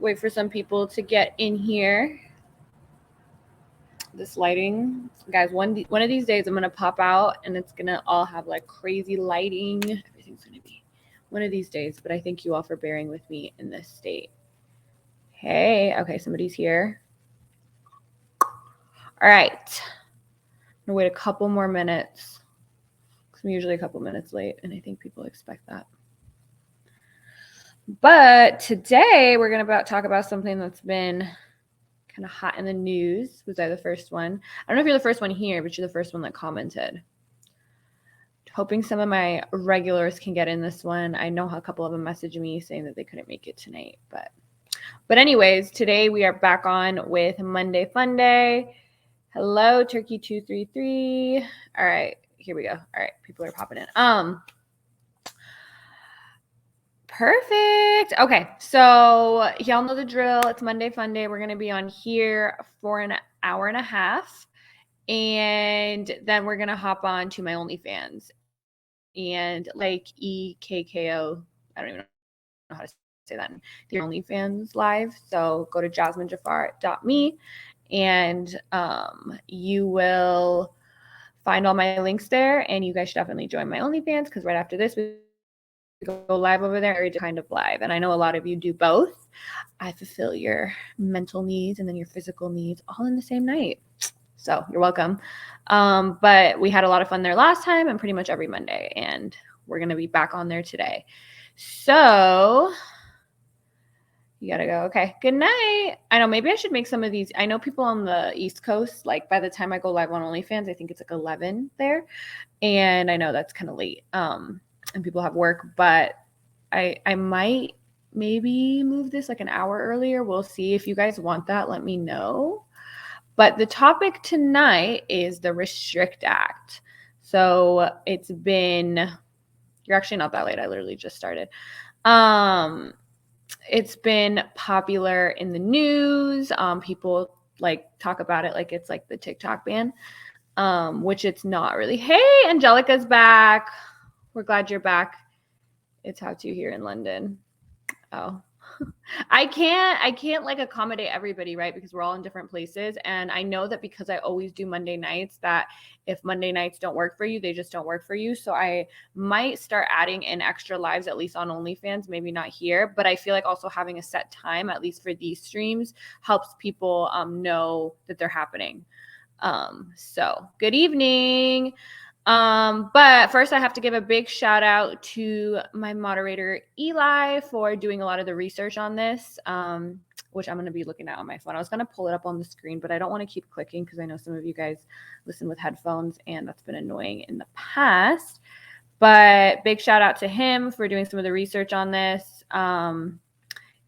Wait for some people to get in here. This lighting, guys, one of these days I'm gonna pop out and it's gonna all have like crazy lighting. Everything's gonna be one of these days, but I thank you all for bearing with me in this state. Hey, okay, somebody's here. All right, I'm gonna wait a couple more minutes. I'm usually a couple minutes late, and I think people expect that. But today we're gonna talk about something that's been kind of hot in the news. Was I the first one? I don't know if you're the first one here, but you're the first one that commented. Hoping some of my regulars can get in this one. I know a couple of them messaged me saying that they couldn't make it tonight, but anyways, today we are back on with Monday Fun Day. Hello, Turkey 233. All right, here we go. All right, people are popping in. Perfect. Okay, so y'all know the drill. It's Monday Fun Day. We're gonna be on here for an hour and a half, and then we're gonna hop on to my OnlyFans and like EKKO. I don't even know how to say that. The OnlyFans live. So go to jasminejafar.me and you will find all my links there, and you guys should definitely join my OnlyFans because right after this we go live over there, kind of live. And I know a lot of you do both. I fulfill your mental needs and then your physical needs all in the same night. So you're welcome. But we had a lot of fun there last time and pretty much every Monday, and we're going to be back on there today. So you got to go. Okay. Good night. I know maybe I should make some of these. I know people on the East Coast, like by the time I go live on OnlyFans, I think it's like 11 there. And I know that's kind of late. And people have work, but I might maybe move this like an hour earlier. We'll see. If you guys want that, let me know. But the topic tonight is the Restrict Act. So it's been, you're actually not that late. I literally just started. It's been popular in the news. People like talk about it like it's like the TikTok ban, which it's not really. Hey, Angelica's back. We're glad you're back. It's how to here in London. Oh, I can't like accommodate everybody, right? Because we're all in different places. And I know that because I always do Monday nights, that if Monday nights don't work for you, they just don't work for you. So I might start adding in extra lives, at least on OnlyFans, maybe not here. But I feel like also having a set time, at least for these streams, helps people know that they're happening. So good evening. But first I have to give a big shout out to my moderator, Eli, for doing a lot of the research on this, which I'm going to be looking at on my phone. I was going to pull it up on the screen, but I don't want to keep clicking because I know some of you guys listen with headphones and that's been annoying in the past. But big shout out to him for doing some of the research on this.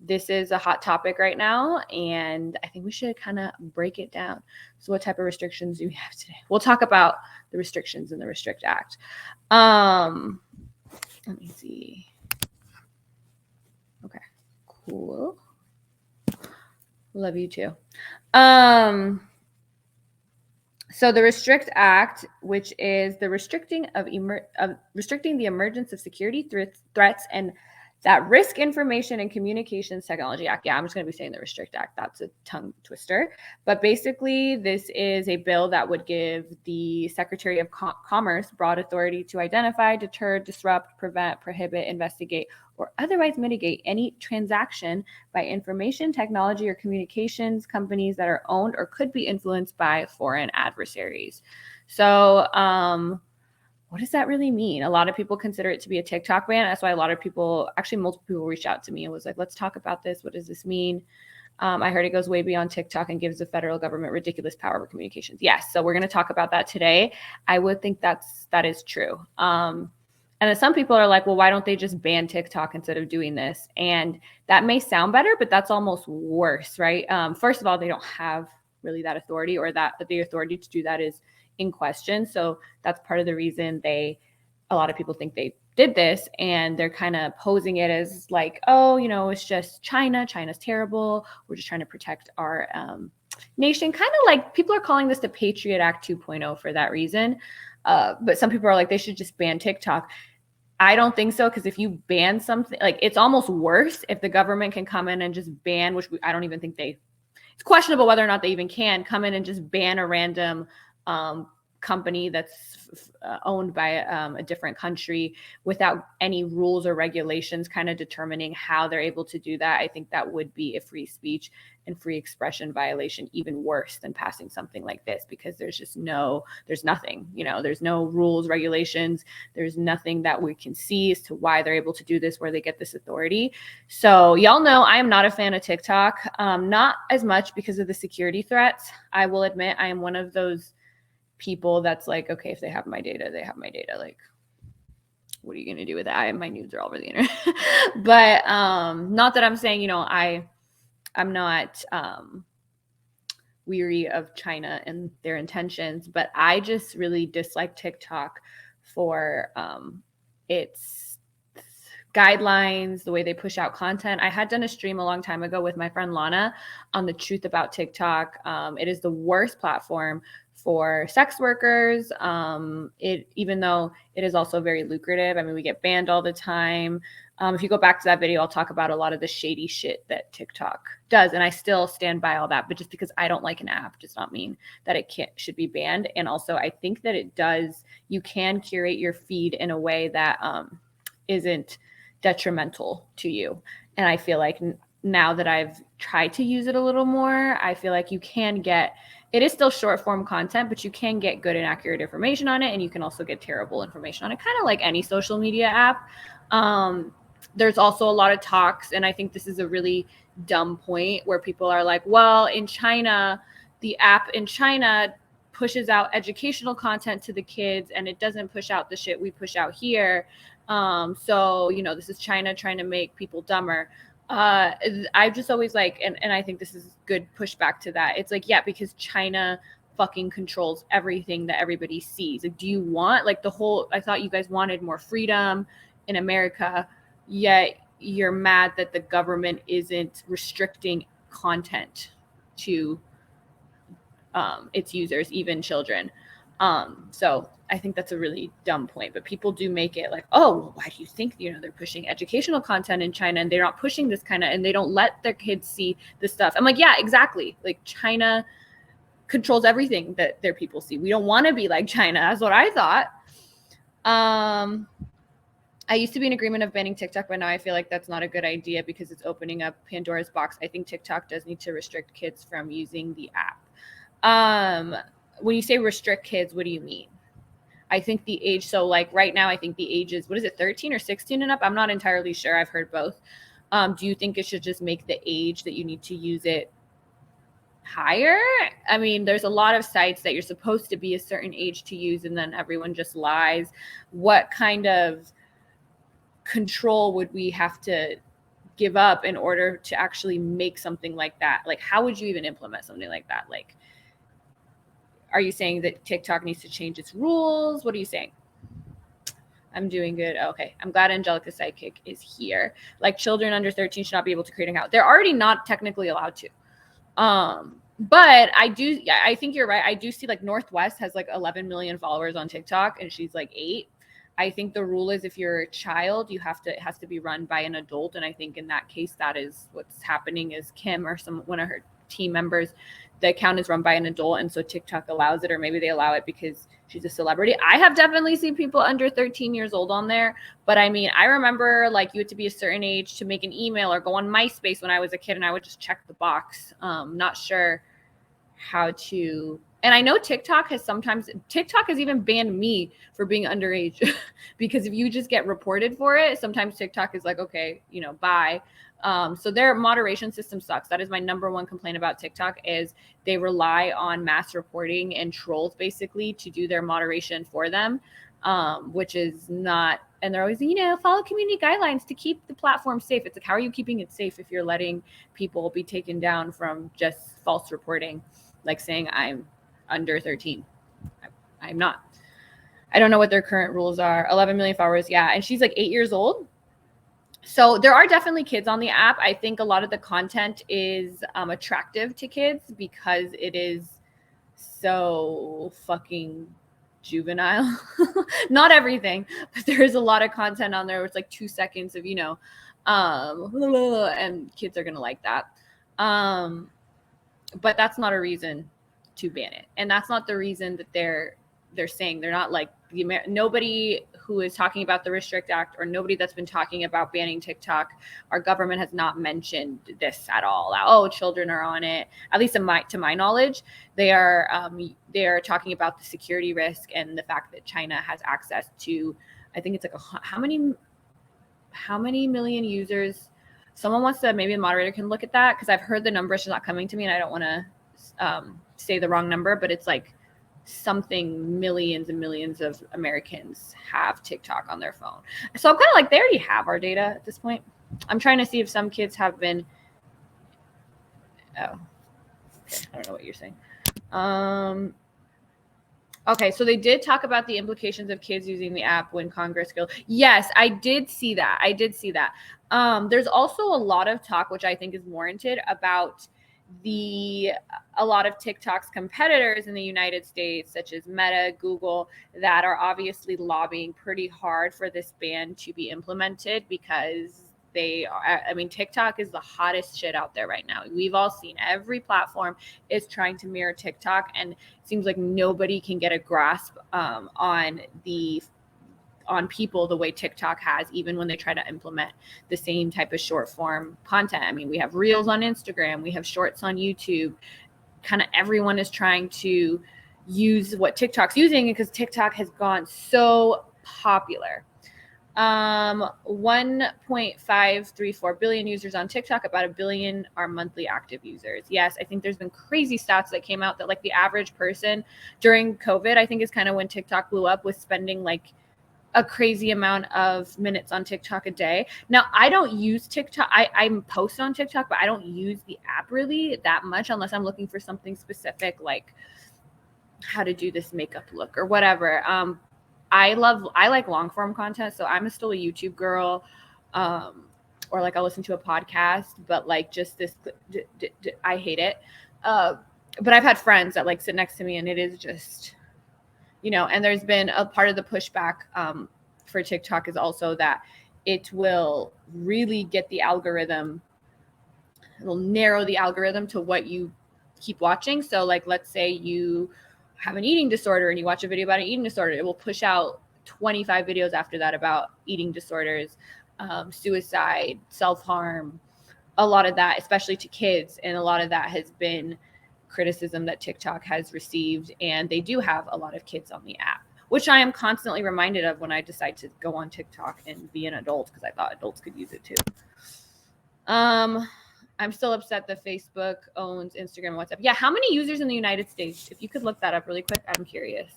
This is a hot topic right now, and I think we should kind of break it down. So what type of restrictions do we have today? We'll talk about the restrictions in the Restrict Act. Let me see. Okay, cool. Love you too. So the Restrict Act, which is the restricting the emergence of security threats and that risk information and communications technology act. Yeah, I'm just going to be saying the Restrict Act. That's a tongue twister. But basically, this is a bill that would give the Secretary of Commerce broad authority to identify, deter, disrupt, prevent, prohibit, investigate, or otherwise mitigate any transaction by information technology or communications companies that are owned or could be influenced by foreign adversaries. So, what does that really mean? A lot of people consider it to be a TikTok ban. That's why a lot of people, actually multiple people reached out to me and was like, let's talk about this. What does this mean? I heard it goes way beyond TikTok and gives the federal government ridiculous power over communications. Yes, so we're going to talk about that today. I would think that is true. And then some people are like, well, why don't they just ban TikTok instead of doing this? And that may sound better, but that's almost worse, right? First of all, they don't have really that authority, or that the authority to do that is in question. So that's part of the reason a lot of people think they did this, and they're kind of posing it as like, oh, it's just China's terrible. We're just trying to protect our nation. Kind of like people are calling this the Patriot Act 2.0 for that reason. But some people are like, they should just ban TikTok. I don't think so, because if you ban something, like it's almost worse if the government can come in and just ban, which I don't even think it's questionable whether or not they even can come in and just ban a random company that's owned by a different country without any rules or regulations kind of determining how they're able to do that. I think that would be a free speech and free expression violation, even worse than passing something like this, because there's nothing, there's no rules, regulations. There's nothing that we can see as to why they're able to do this, where they get this authority. So y'all know I am not a fan of TikTok, not as much because of the security threats. I will admit I am one of those people that's like, okay, if they have my data, they have my data. Like, what are you going to do with that? My nudes are all over the internet. But not that I'm saying, I'm not weary of China and their intentions, but I just really dislike TikTok for its guidelines, the way they push out content. I had done a stream a long time ago with my friend Lana on the truth about TikTok. It is the worst platform for sex workers. Even though it is also very lucrative. I mean, we get banned all the time. If you go back to that video, I'll talk about a lot of the shady shit that TikTok does. And I still stand by all that. But just because I don't like an app does not mean that it should be banned. And also, I think that you can curate your feed in a way that isn't detrimental to you. And I feel like now that I've tried to use it a little more, I feel like it is still short form content, but you can get good and accurate information on it. And you can also get terrible information on it, kind of like any social media app. There's also a lot of talks, and I think this is a really dumb point where people are like, well, in China, the app in China pushes out educational content to the kids and it doesn't push out the shit we push out here. So, this is China trying to make people dumber. I just always like, and I think this is good pushback to that. It's like, yeah, because China fucking controls everything that everybody sees. Like, do you want I thought you guys wanted more freedom in America, yet you're mad that the government isn't restricting content to its users, even children. So I think that's a really dumb point, but people do make it like, oh, well, why do you think, they're pushing educational content in China and they're not pushing this kind of, and they don't let their kids see this stuff. I'm like, yeah, exactly. Like, China controls everything that their people see. We don't want to be like China. That's what I thought. I used to be in agreement of banning TikTok, but now I feel like that's not a good idea because it's opening up Pandora's box. I think TikTok does need to restrict kids from using the app. When you say restrict kids, what do you mean? I think the age, so like right now, I think the age is, 13 or 16 and up? I'm not entirely sure. I've heard both. Do you think it should just make the age that you need to use it higher? I mean, there's a lot of sites that you're supposed to be a certain age to use, and then everyone just lies. What kind of control would we have to give up in order to actually make something like that? Like, how would you even implement something like that? Like, are you saying that TikTok needs to change its rules? What are you saying? I'm doing good. Okay. I'm glad Angelica's sidekick is here. Like, children under 13 should not be able to create an account. They're already not technically allowed to. But I think you're right. I do see like Northwest has like 11 million followers on TikTok and she's like 8. I think the rule is if you're a child, it has to be run by an adult. And I think in that case, that is what's happening is Kim or one of her team members, the account is run by an adult. And so TikTok allows it, or maybe they allow it because she's a celebrity. I have definitely seen people under 13 years old on there. But I mean, I remember like you had to be a certain age to make an email or go on MySpace when I was a kid, and I would just check the box. Not sure how to. And I know TikTok has even banned me for being underage because if you just get reported for it, sometimes TikTok is like, okay, bye. So their moderation system sucks. That is my number one complaint about TikTok is they rely on mass reporting and trolls basically to do their moderation for them, which is not, and they're always, follow community guidelines to keep the platform safe. It's like, how are you keeping it safe if you're letting people be taken down from just false reporting, like saying I'm under 13. I'm not. I don't know what their current rules are. 11 million followers. Yeah. And she's like 8 years old. So there are definitely kids on the app. I think a lot of the content is attractive to kids because it is so fucking juvenile. Not everything, but there is a lot of content on there where it's like 2 seconds of, and kids are gonna like that. But that's not a reason to ban it, and that's not the reason that they're saying. They're not like nobody who is talking about the Restrict Act, or nobody that's been talking about banning TikTok, our government has not mentioned this at all. Oh, children are on it. At least to my knowledge, they are talking about the security risk and the fact that China has access to, I think it's like how many million users. Someone wants to, maybe the moderator can look at that, because I've heard the number, it's not coming to me, and I don't want to say the wrong number, but it's like something millions and millions of Americans have TikTok on their phone. So I'm kind of like, they already have our data at this point. I'm trying to see if some kids have been. Oh, okay. I don't know what you're saying. Okay, so they did talk about the implications of kids using the app when Congress goes. Yes, I did see that. There's also a lot of talk, which I think is warranted, about a lot of TikTok's competitors in the United States, such as Meta, Google, that are obviously lobbying pretty hard for this ban to be implemented, because TikTok is the hottest shit out there right now. We've all seen every platform is trying to mirror TikTok, and it seems like nobody can get a grasp on people the way TikTok has, even when they try to implement the same type of short form content. I mean, we have Reels on Instagram, we have Shorts on YouTube. Kind of everyone is trying to use what TikTok's using, because TikTok has gone so popular. 1.534 billion users on TikTok, about 1 billion are monthly active users. Yes, I think there's been crazy stats that came out that like the average person during COVID, I think is kind of when TikTok blew up, was spending like a crazy amount of minutes on TikTok a day. Now, I don't use TikTok. I post on TikTok, but I don't use the app really that much unless I'm looking for something specific, like how to do this makeup look or whatever. I like long form content, so I'm still a YouTube girl, or like I'll listen to a podcast, but like just this, I hate it. But I've had friends that like sit next to me, and it is just, and there's been a part of the pushback for TikTok is also that it will really get the algorithm, it'll narrow the algorithm to what you keep watching. So like, let's say you have an eating disorder and you watch a video about an eating disorder, it will push out 25 videos after that about eating disorders, suicide, self-harm, a lot of that, especially to kids. And a lot of that has been criticism that TikTok has received, and they do have a lot of kids on the app, which I am constantly reminded of when I decide to go on TikTok and be an adult, because I thought adults could use it too. I'm still upset that Facebook owns Instagram and WhatsApp. Yeah, how many users in the United States? If you could look that up really quick, I'm curious.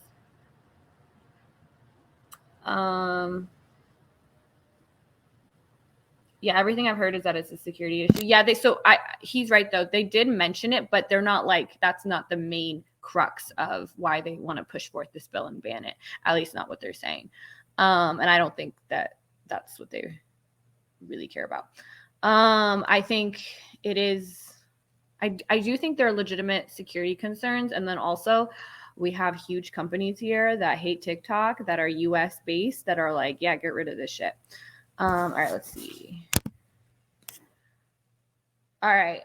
Yeah, everything I've heard is that it's a security issue. Yeah, he's right though. They did mention it, but they're not like, that's not the main crux of why they want to push forth this bill and ban it. At least not what they're saying. And I don't think that that's what they really care about. I think it is, I do think there are legitimate security concerns. And then also we have huge companies here that hate TikTok, that are US based, that are like, yeah, get rid of this shit. All right, let's see. All right.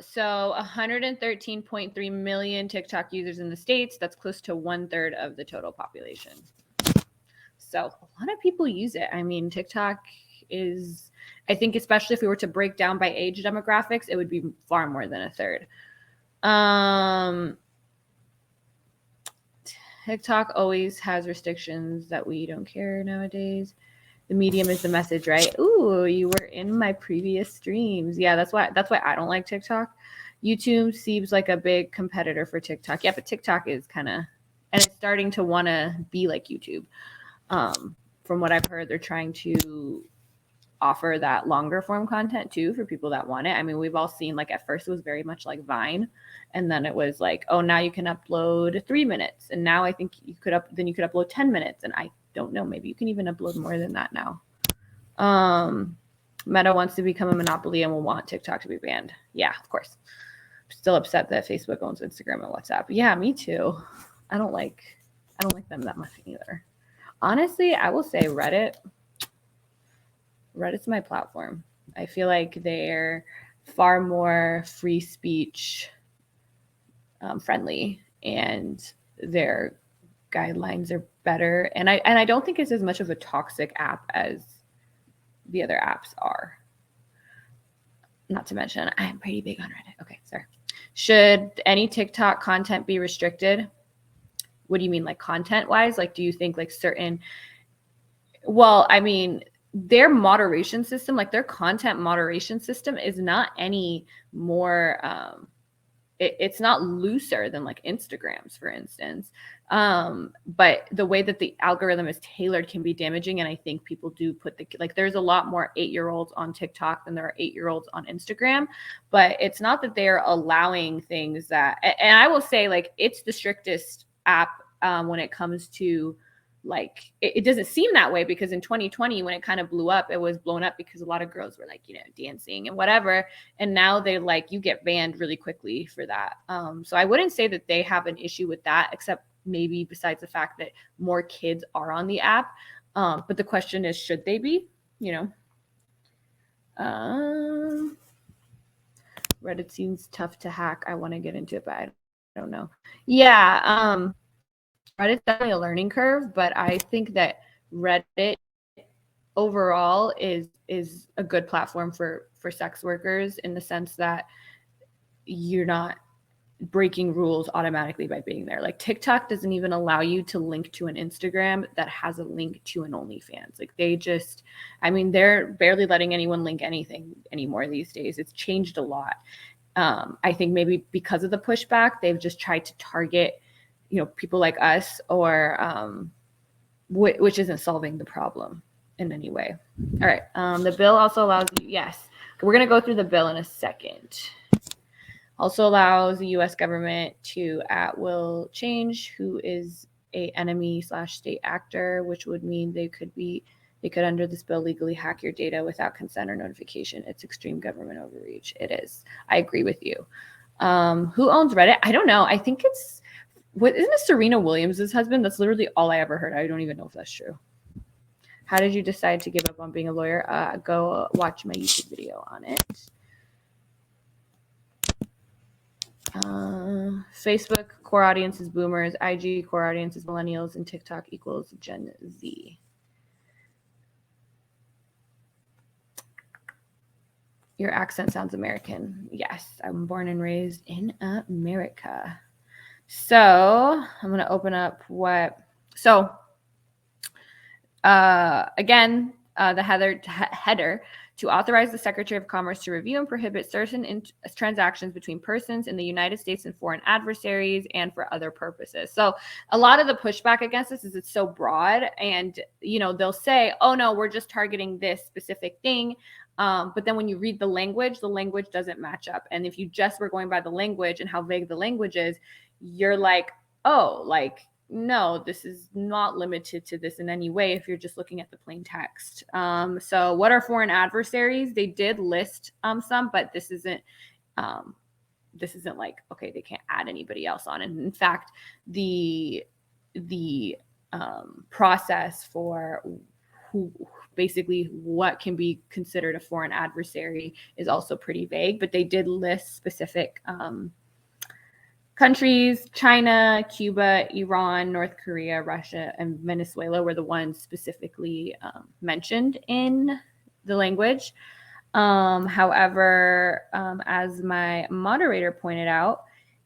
So 113.3 million TikTok users in the States. That's close to 1/3 of the total population. So a lot of people use it. I mean, TikTok is, I think, especially if we were to break down by age demographics, it would be far more than 1/3. TikTok always has restrictions that we don't care nowadays. The medium is the message, right? Ooh, you were in my previous streams. Yeah, that's why I don't like TikTok. YouTube seems like a big competitor for TikTok. Yeah, but TikTok is kind of, and it's starting to want to be like YouTube. From what I've heard, they're trying to offer that longer form content too for people that want it. I mean, we've all seen, like, at first it was very much like Vine, and then it was like, oh, now you can upload 3 minutes, and now I think you could upload 10 minutes, and I don't know, maybe you can even upload more than that now. Meta wants to become a monopoly and will want TikTok to be banned. Yeah, of course. I'm still upset that Facebook owns Instagram and WhatsApp. Yeah, me too. I don't like I don't like them that much either. Honestly, I will say Reddit's my platform. I feel like they're far more free speech friendly, and their guidelines are better. And I don't think it's as much of a toxic app as the other apps are. Not to mention, I am pretty big on Reddit. Okay, sorry. Should any TikTok content be restricted? What do you mean, like content wise? Like, do you think like certain? Well, I mean, their moderation system, like their content moderation system, is not any more. It's not looser than like Instagram's, for instance. But the way that the algorithm is tailored can be damaging. And I think people do put there's a lot more 8-year-olds on TikTok than there are 8-year-olds on Instagram. But it's not that they're allowing things that, and I will say like it's the strictest app when it comes to like it doesn't seem that way, because in 2020 when it kind of blew up, it was blown up because a lot of girls were like, dancing and whatever, and now they like you get banned really quickly for that. So I wouldn't say that they have an issue with that, except maybe besides the fact that more kids are on the app. But the question is, should they be? Reddit seems tough to hack. I want to get into it, but I don't know. Yeah. Reddit's definitely a learning curve, but I think that Reddit overall is a good platform for sex workers, in the sense that you're not breaking rules automatically by being there. Like TikTok doesn't even allow you to link to an Instagram that has a link to an OnlyFans. Like they're barely letting anyone link anything anymore these days. It's changed a lot. I think maybe because of the pushback, they've just tried to target people like us, or which isn't solving the problem in any way. All right. The bill also allows you, yes, we're going to go through the bill in a second. Also allows the U.S. government to at will change who is a enemy/state actor, which would mean they could under this bill legally hack your data without consent or notification. It's extreme government overreach. It is. I agree with you. Who owns Reddit? I don't know. I think isn't it Serena Williams' husband? That's literally all I ever heard. I don't even know if that's true. How did you decide to give up on being a lawyer? Go watch my YouTube video on it. Facebook core audience is boomers, IG core audience is millennials, and TikTok equals Gen Z. Your accent sounds American. Yes, I'm born and raised in America. So I'm going to open up again, the header to authorize the Secretary of Commerce to review and prohibit certain transactions between persons in the United States and foreign adversaries and for other purposes. So a lot of the pushback against this is it's so broad, and they'll say, oh no, we're just targeting this specific thing. But then when you read the language doesn't match up. And if you just were going by the language and how vague the language is, you're like, oh, like, no, this is not limited to this in any way if you're just looking at the plain text. So what are foreign adversaries? They did list some, but this isn't like, okay, they can't add anybody else on. And in fact, the process for basically what can be considered a foreign adversary is also pretty vague, but they did list specific countries. China, Cuba, Iran, North Korea, Russia, and Venezuela were the ones specifically mentioned in the language. However, as my moderator pointed out,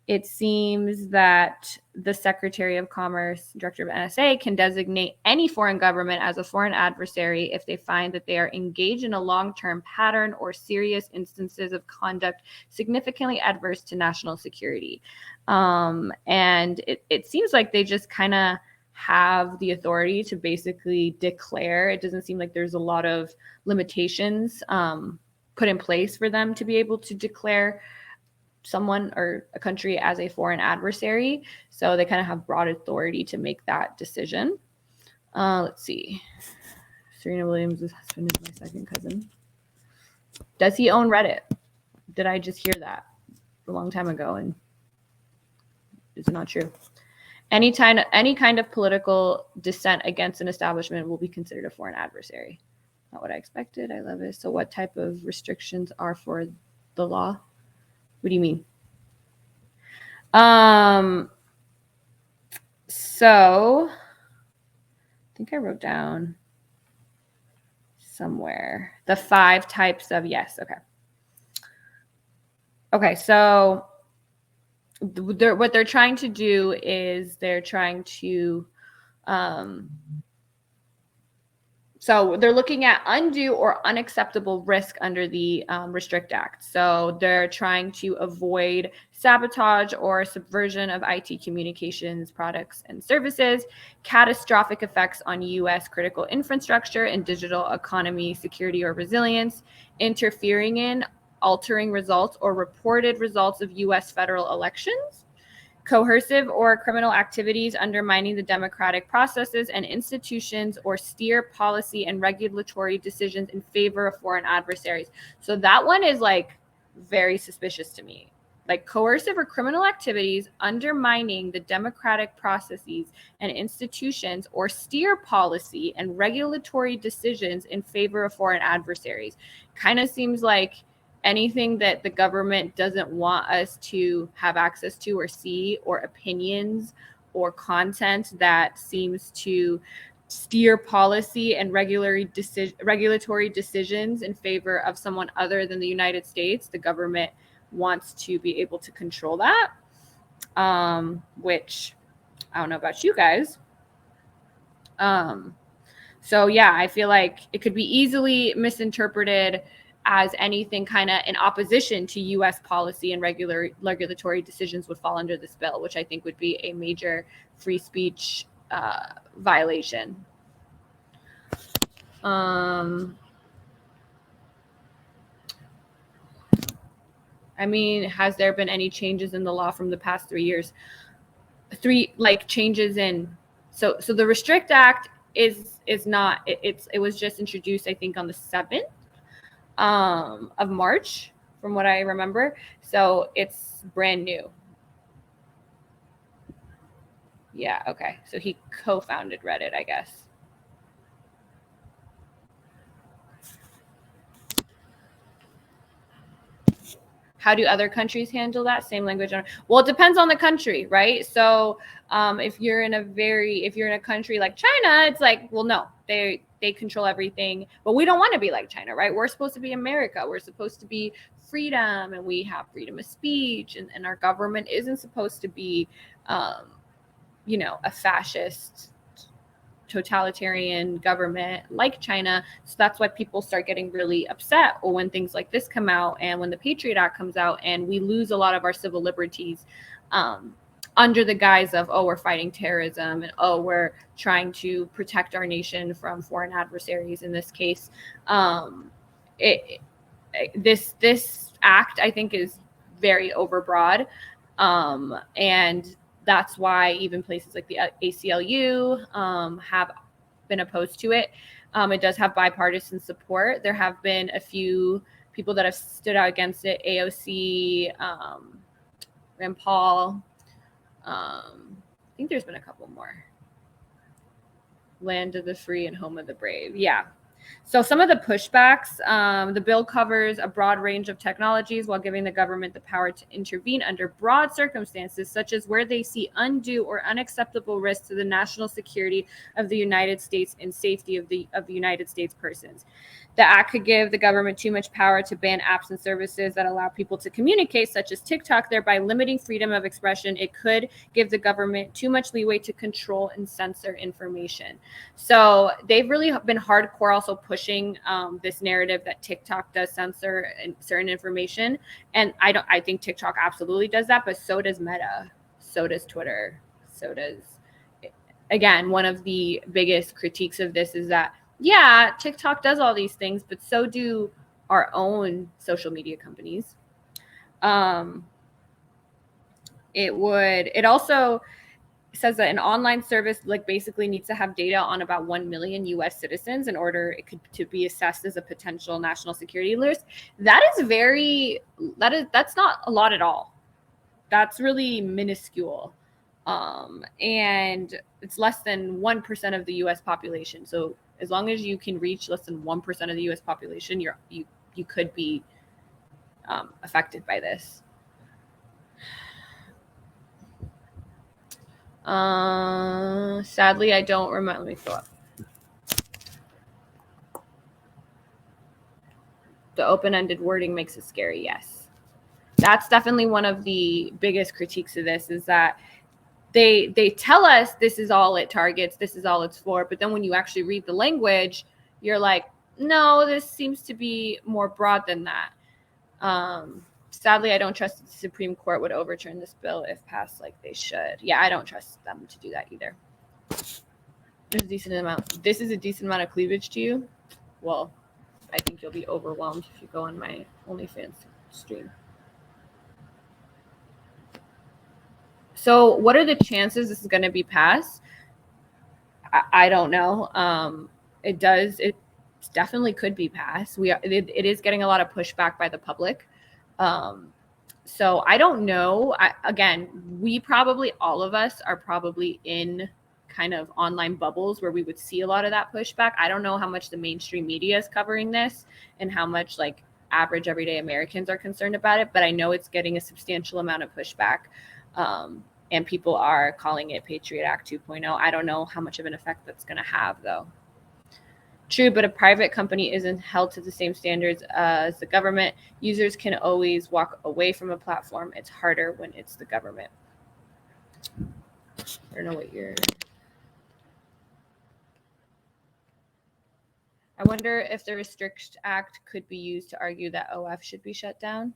it seems that the Secretary of Commerce, Director of NSA, can designate any foreign government as a foreign adversary if they find that they are engaged in a long-term pattern or serious instances of conduct significantly adverse to national security. And it seems like they just kind of have the authority to basically declare. It doesn't seem like there's a lot of limitations put in place for them to be able to declare someone or a country as a foreign adversary. So they kind of have broad authority to make that decision. Let's see. Serena Williams' husband is my second cousin. Does he own Reddit? Did I just hear that a long time ago and it's not true? Any kind of political dissent against an establishment will be considered a foreign adversary. Not what I expected. I love it. So what type of restrictions are for the law? What do you mean? So I think I wrote down somewhere the 5 types of, yes. Okay. So what they're trying to do is they're trying to, so they're looking at undue or unacceptable risk under the Restrict Act. So they're trying to avoid sabotage or subversion of IT communications products and services, catastrophic effects on U.S. critical infrastructure and digital economy security or resilience, interfering in, altering results or reported results of U.S. federal elections, coercive or criminal activities undermining the democratic processes and institutions, or steer policy and regulatory decisions in favor of foreign adversaries. So that one is like very suspicious to me. Like coercive or criminal activities undermining the democratic processes and institutions, or steer policy and regulatory decisions in favor of foreign adversaries. Kind of seems like anything that the government doesn't want us to have access to or see, or opinions or content that seems to steer policy and regulatory decisions in favor of someone other than the United States. The government wants to be able to control that, which I don't know about you guys. So yeah, I feel like it could be easily misinterpreted as anything kind of in opposition to U.S. policy and regulatory decisions would fall under this bill, which I think would be a major free speech violation. I mean, has there been any changes in the law from the past 3 years? Changes in, so the Restrict Act is not, it was just introduced, I think, on the 7th of March, from what I remember. So it's brand new. Yeah, okay. So he co-founded Reddit, I guess. How do other countries handle that? Same language? Well, it depends on the country, right? So if you're in a country like China, it's like, well, no, they control everything, but we don't want to be like China, right? We're supposed to be America. We're supposed to be freedom, and we have freedom of speech, and our government isn't supposed to be, a fascist, totalitarian government like China. So that's why people start getting really upset when things like this come out, and when the Patriot Act comes out, and we lose a lot of our civil liberties under the guise of, we're fighting terrorism, and we're trying to protect our nation from foreign adversaries. In this case, this act, I think, is very overbroad, and that's why even places like the ACLU have been opposed to it. It does have bipartisan support. There have been a few people that have stood out against it. AOC, Rand Paul. I think there's been a couple more. Land of the free and home of the brave. Yeah. So some of the pushbacks, the bill covers a broad range of technologies while giving the government the power to intervene under broad circumstances, such as where they see undue or unacceptable risks to the national security of the United States and safety of the United States persons. The act could give the government too much power to ban apps and services that allow people to communicate, such as TikTok, thereby limiting freedom of expression. It could give the government too much leeway to control and censor information. So they've really been hardcore also pushing this narrative that TikTok does censor certain information. And I think TikTok absolutely does that, but so does Meta, so does Twitter, so does, again, one of the biggest critiques of this is that, yeah, TikTok does all these things, but so do our own social media companies. It also says that an online service basically needs to have data on about 1 million US citizens in order to be assessed as a potential national security risk. That's not a lot at all. That's really minuscule. And it's less than 1% of the U.S. population. So as long as you can reach less than 1% of the U.S. population, you could be affected by this. Sadly, I don't remember. Let me go up. The open-ended wording makes it scary. Yes, that's definitely one of the biggest critiques of this, is that they tell us this is all it targets, this is all it's for, but then when you actually read the language, you're like, no, this seems to be more broad than that. Sadly, I don't trust the Supreme Court would overturn this bill if passed like they should. Yeah, I don't trust them to do that either. There's a decent amount. This is a decent amount of cleavage to you. Well, I think you'll be overwhelmed if you go on my OnlyFans stream. So what are the chances this is going to be passed? I don't know. It definitely could be passed. It is getting a lot of pushback by the public. So I don't know. We probably, all of us are probably in kind of online bubbles where we would see a lot of that pushback. I don't know how much the mainstream media is covering this and how much like average everyday Americans are concerned about it, but I know it's getting a substantial amount of pushback. And people are calling it Patriot Act 2.0. I don't know how much of an effect that's going to have, though. True, but a private company isn't held to the same standards as the government. Users can always walk away from a platform. It's harder when it's the government. I don't know what you're... I wonder if the Restrict Act could be used to argue that OF should be shut down.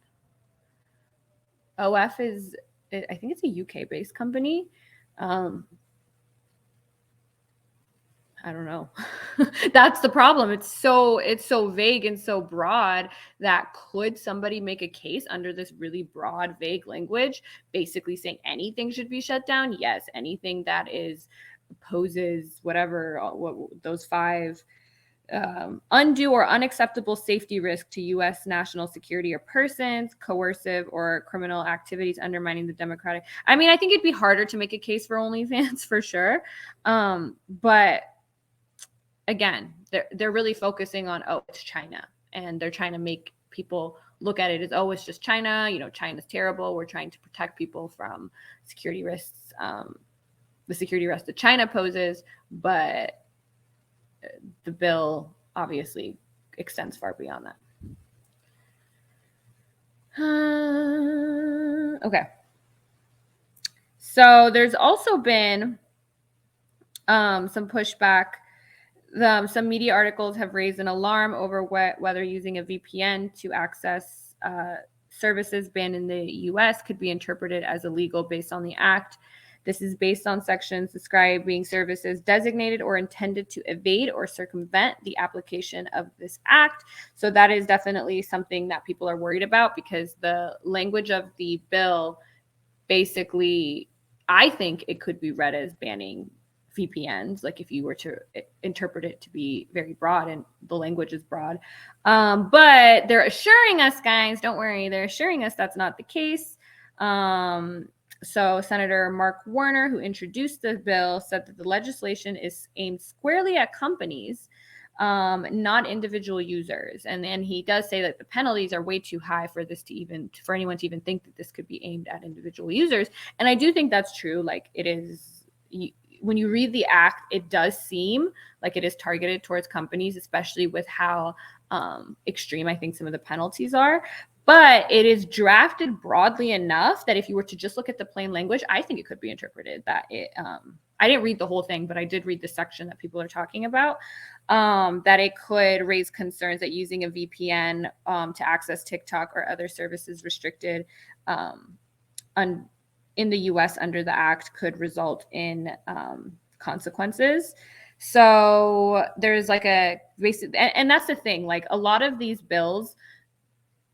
OF is, I think it's a UK-based company. I don't know. That's the problem. It's so vague and so broad that could somebody make a case under this really broad, vague language, basically saying anything should be shut down? Yes, anything that poses whatever, those 5 undue or unacceptable safety risk to U.S. national security or persons, coercive or criminal activities undermining the democratic. I mean, I think it'd be harder to make a case for OnlyFans for sure. But again, they're really focusing on, it's China, and they're trying to make people look at it as, it's just China. China's terrible. We're trying to protect people from security risks, the security risk that China poses, but the bill obviously extends far beyond that. Okay. So there's also been some pushback. Some media articles have raised an alarm over whether using a VPN to access services banned in the U.S. could be interpreted as illegal based on the act. This is based on sections describing services designated or intended to evade or circumvent the application of this act. So that is definitely something that people are worried about, because the language of the bill basically, I think it could be read as banning VPNs, like if you were to interpret it to be very broad, and the language is broad. But they're assuring us, guys, don't worry, they're assuring us that's not the case. So Senator Mark Warner, who introduced the bill, said that the legislation is aimed squarely at companies, not individual users. And then he does say that the penalties are way too high for anyone to even think that this could be aimed at individual users. And I do think that's true. Like, it is, when you read the act, it does seem like it is targeted towards companies, especially with how extreme I think some of the penalties are. But it is drafted broadly enough that if you were to just look at the plain language, I think it could be interpreted that it, I didn't read the whole thing, but I did read the section that people are talking about, that it could raise concerns that using a VPN to access TikTok or other services restricted in the US under the act could result in consequences. So there's like a basic, and that's the thing, like a lot of these bills,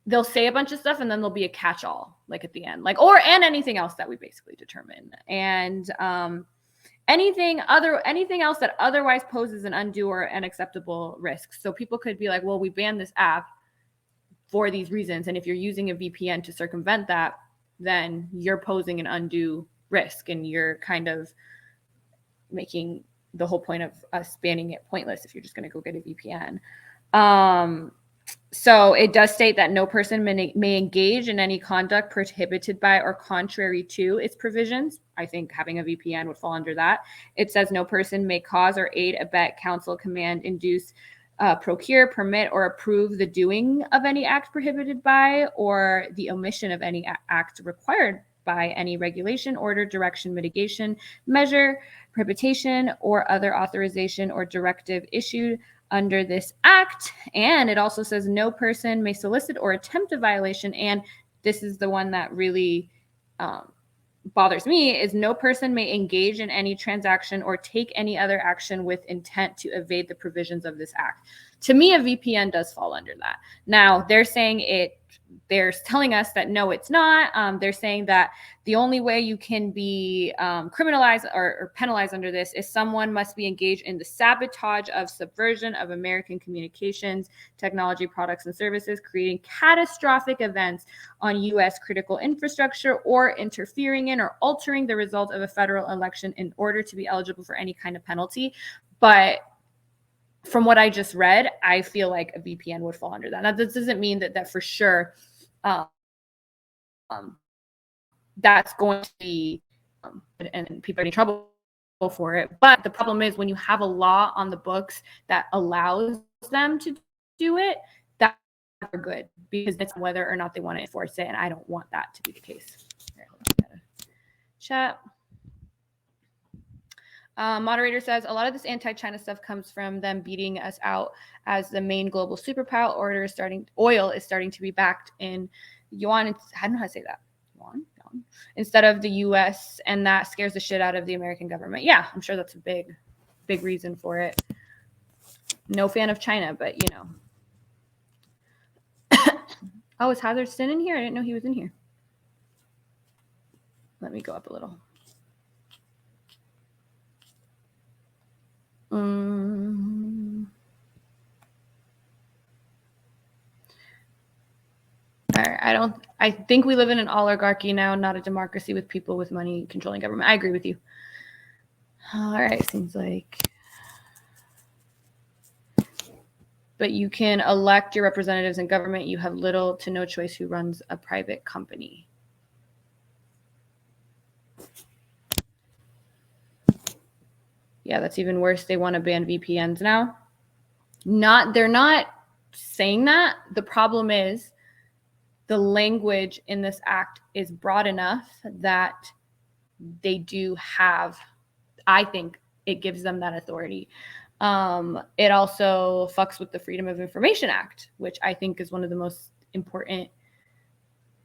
they'll say a bunch of stuff and then there'll be a catch-all like at the end, like, and anything else that we basically determine, and anything else that otherwise poses an undue or unacceptable risk. So people could be like, well, we banned this app for these reasons, and if you're using a VPN to circumvent that, then you're posing an undue risk, and you're kind of making the whole point of us banning it pointless if you're just going to go get a VPN. So it does state that no person may engage in any conduct prohibited by or contrary to its provisions. I think having a VPN would fall under that. It says no person may cause or aid, abet, counsel, command, induce, procure, permit, or approve the doing of any act prohibited by or the omission of any act required by any regulation, order, direction, mitigation, measure, prohibition, or other authorization or directive issued under this act. And it also says no person may solicit or attempt a violation. And this is the one that really bothers me, is no person may engage in any transaction or take any other action with intent to evade the provisions of this act. To me, a VPN does fall under that. Now, they're telling us that no, it's not. They're saying that the only way you can be criminalized or penalized under this is someone must be engaged in the sabotage of subversion of American communications, technology, products, and services, creating catastrophic events on U.S. critical infrastructure, or interfering in or altering the result of a federal election in order to be eligible for any kind of penalty. But from what I just read, I feel like a VPN would fall under that. Now, this doesn't mean that for sure that's going to be and people are in trouble for it. But the problem is when you have a law on the books that allows them to do it, that's good, because it's whether or not they want to enforce it, and I don't want that to be the case. All right, chat. Moderator says a lot of this anti-China stuff comes from them beating us out as the main global superpower. Oil is starting to be backed in yuan. I don't know how to say that. Yuan instead of the U.S., and that scares the shit out of the American government. Yeah, I'm sure that's a big reason for it. No fan of China, but you know. Oh, is Hatherston in here? I didn't know he was in here. Let me go up a little. All right, I think we live in an oligarchy now, not a democracy with people with money controlling government. I agree with you. All right, seems like. But you can elect your representatives in government. You have little to no choice who runs a private company. Yeah, that's even worse. They want to ban VPNs now. They're not saying that. The problem is the language in this act is broad enough that they do have, I think it gives them that authority. It also fucks with the Freedom of Information Act, which I think is one of the most important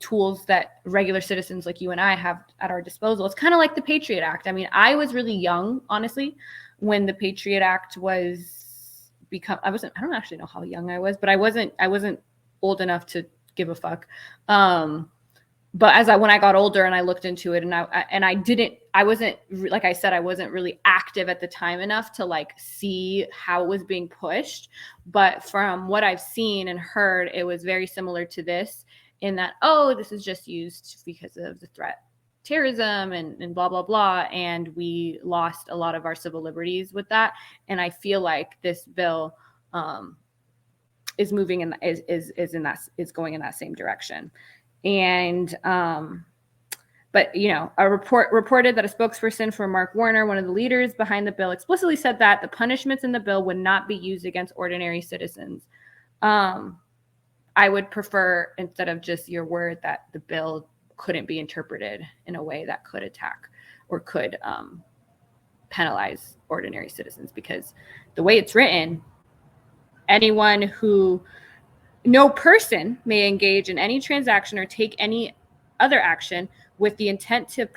tools that regular citizens like you and I have at our disposal. It's kind of like the Patriot Act. I mean, I was really young, honestly, when the Patriot Act was I don't actually know how young I was, but I wasn't old enough to give a fuck. But when I got older and I looked into it, I wasn't, like I said, I wasn't really active at the time enough to like see how it was being pushed. But from what I've seen and heard, it was very similar to this, in that, this is just used because of the threat, terrorism and blah, blah, blah. And we lost a lot of our civil liberties with that. And I feel like this bill is moving is going in that same direction. And but you know, a report reported that a spokesperson for Mark Warner, one of the leaders behind the bill, explicitly said that the punishments in the bill would not be used against ordinary citizens. I would prefer, instead of just your word, that the bill couldn't be interpreted in a way that could attack or could penalize ordinary citizens, because the way it's written, no person may engage in any transaction or take any other action with the intent to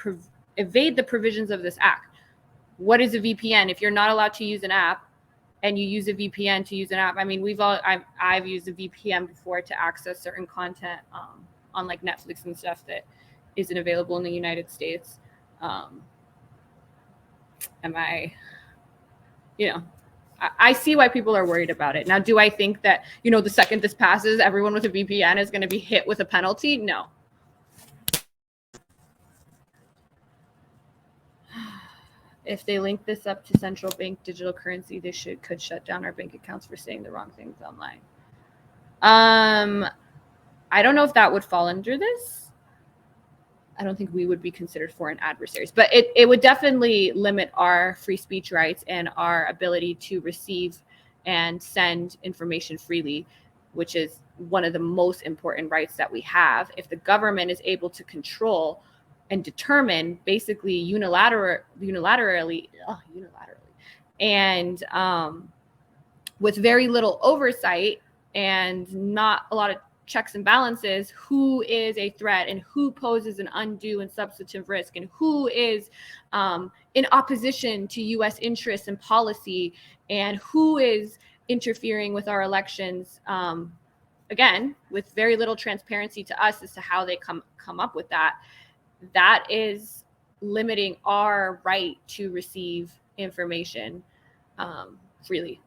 evade the provisions of this act. What is a VPN? If you're not allowed to use an app and you use a VPN to use an app, I mean, I've used a VPN before to access certain content on like Netflix and stuff that isn't available in the United States. I see why people are worried about it. Now, do I think that, the second this passes, everyone with a VPN is going to be hit with a penalty? No. if they link this up to central bank digital currency, they could shut down our bank accounts for saying the wrong things online. I don't know if that would fall under this. I don't think we would be considered foreign adversaries, but it would definitely limit our free speech rights and our ability to receive and send information freely, which is one of the most important rights that we have. If the government is able to control and determine basically unilaterally, and with very little oversight and not a lot of checks and balances, who is a threat and who poses an undue and substantive risk and who is in opposition to U.S. interests and policy and who is interfering with our elections, again, with very little transparency to us as to how they come up with that. That is limiting our right to receive information freely.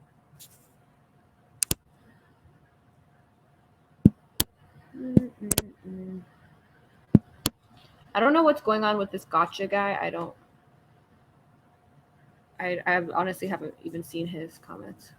I don't know what's going on with this gotcha guy. I honestly haven't even seen his comments.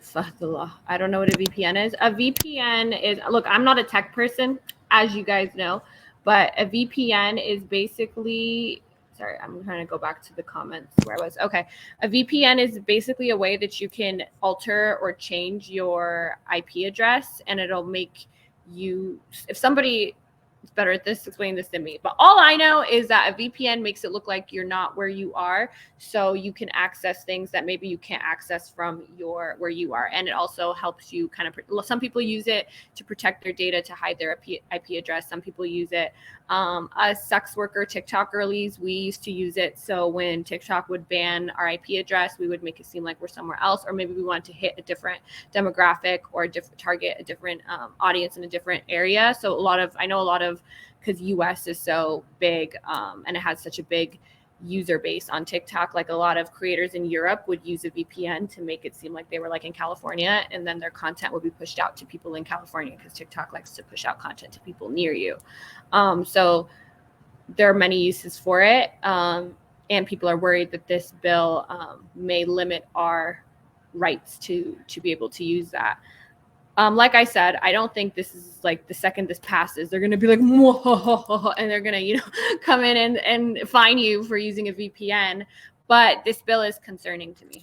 Fatullah. I don't know what a VPN is. A VPN is, look, I'm not a tech person, as you guys know, but a VPN is basically, sorry, I'm trying to go back to the comments where I was. Okay. A VPN is basically a way that you can alter or change your IP address, and it'll make you, if somebody is better at this, explain this than me. But all I know is that a VPN makes it look like you're not where you are, so you can access things that maybe you can't access from where you are. And it also helps you kind of, some people use it to protect their data, to hide their IP address. Some people use it. Us sex worker TikTok girlies, we used to use it. So when TikTok would ban our IP address, we would make it seem like we're somewhere else, or maybe we wanted to hit a different demographic or target a different audience in a different area. So I know a lot of, because US is so big and it has such a big user base on TikTok, like a lot of creators in Europe would use a VPN to make it seem like they were like in California, and then their content would be pushed out to people in California because TikTok likes to push out content to people near you. So there are many uses for it, and people are worried that this bill may limit our rights to be able to use that. Like I said, I don't think this is like the second this passes, they're going to be like, and they're going to, come in and fine you for using a VPN. But this bill is concerning to me.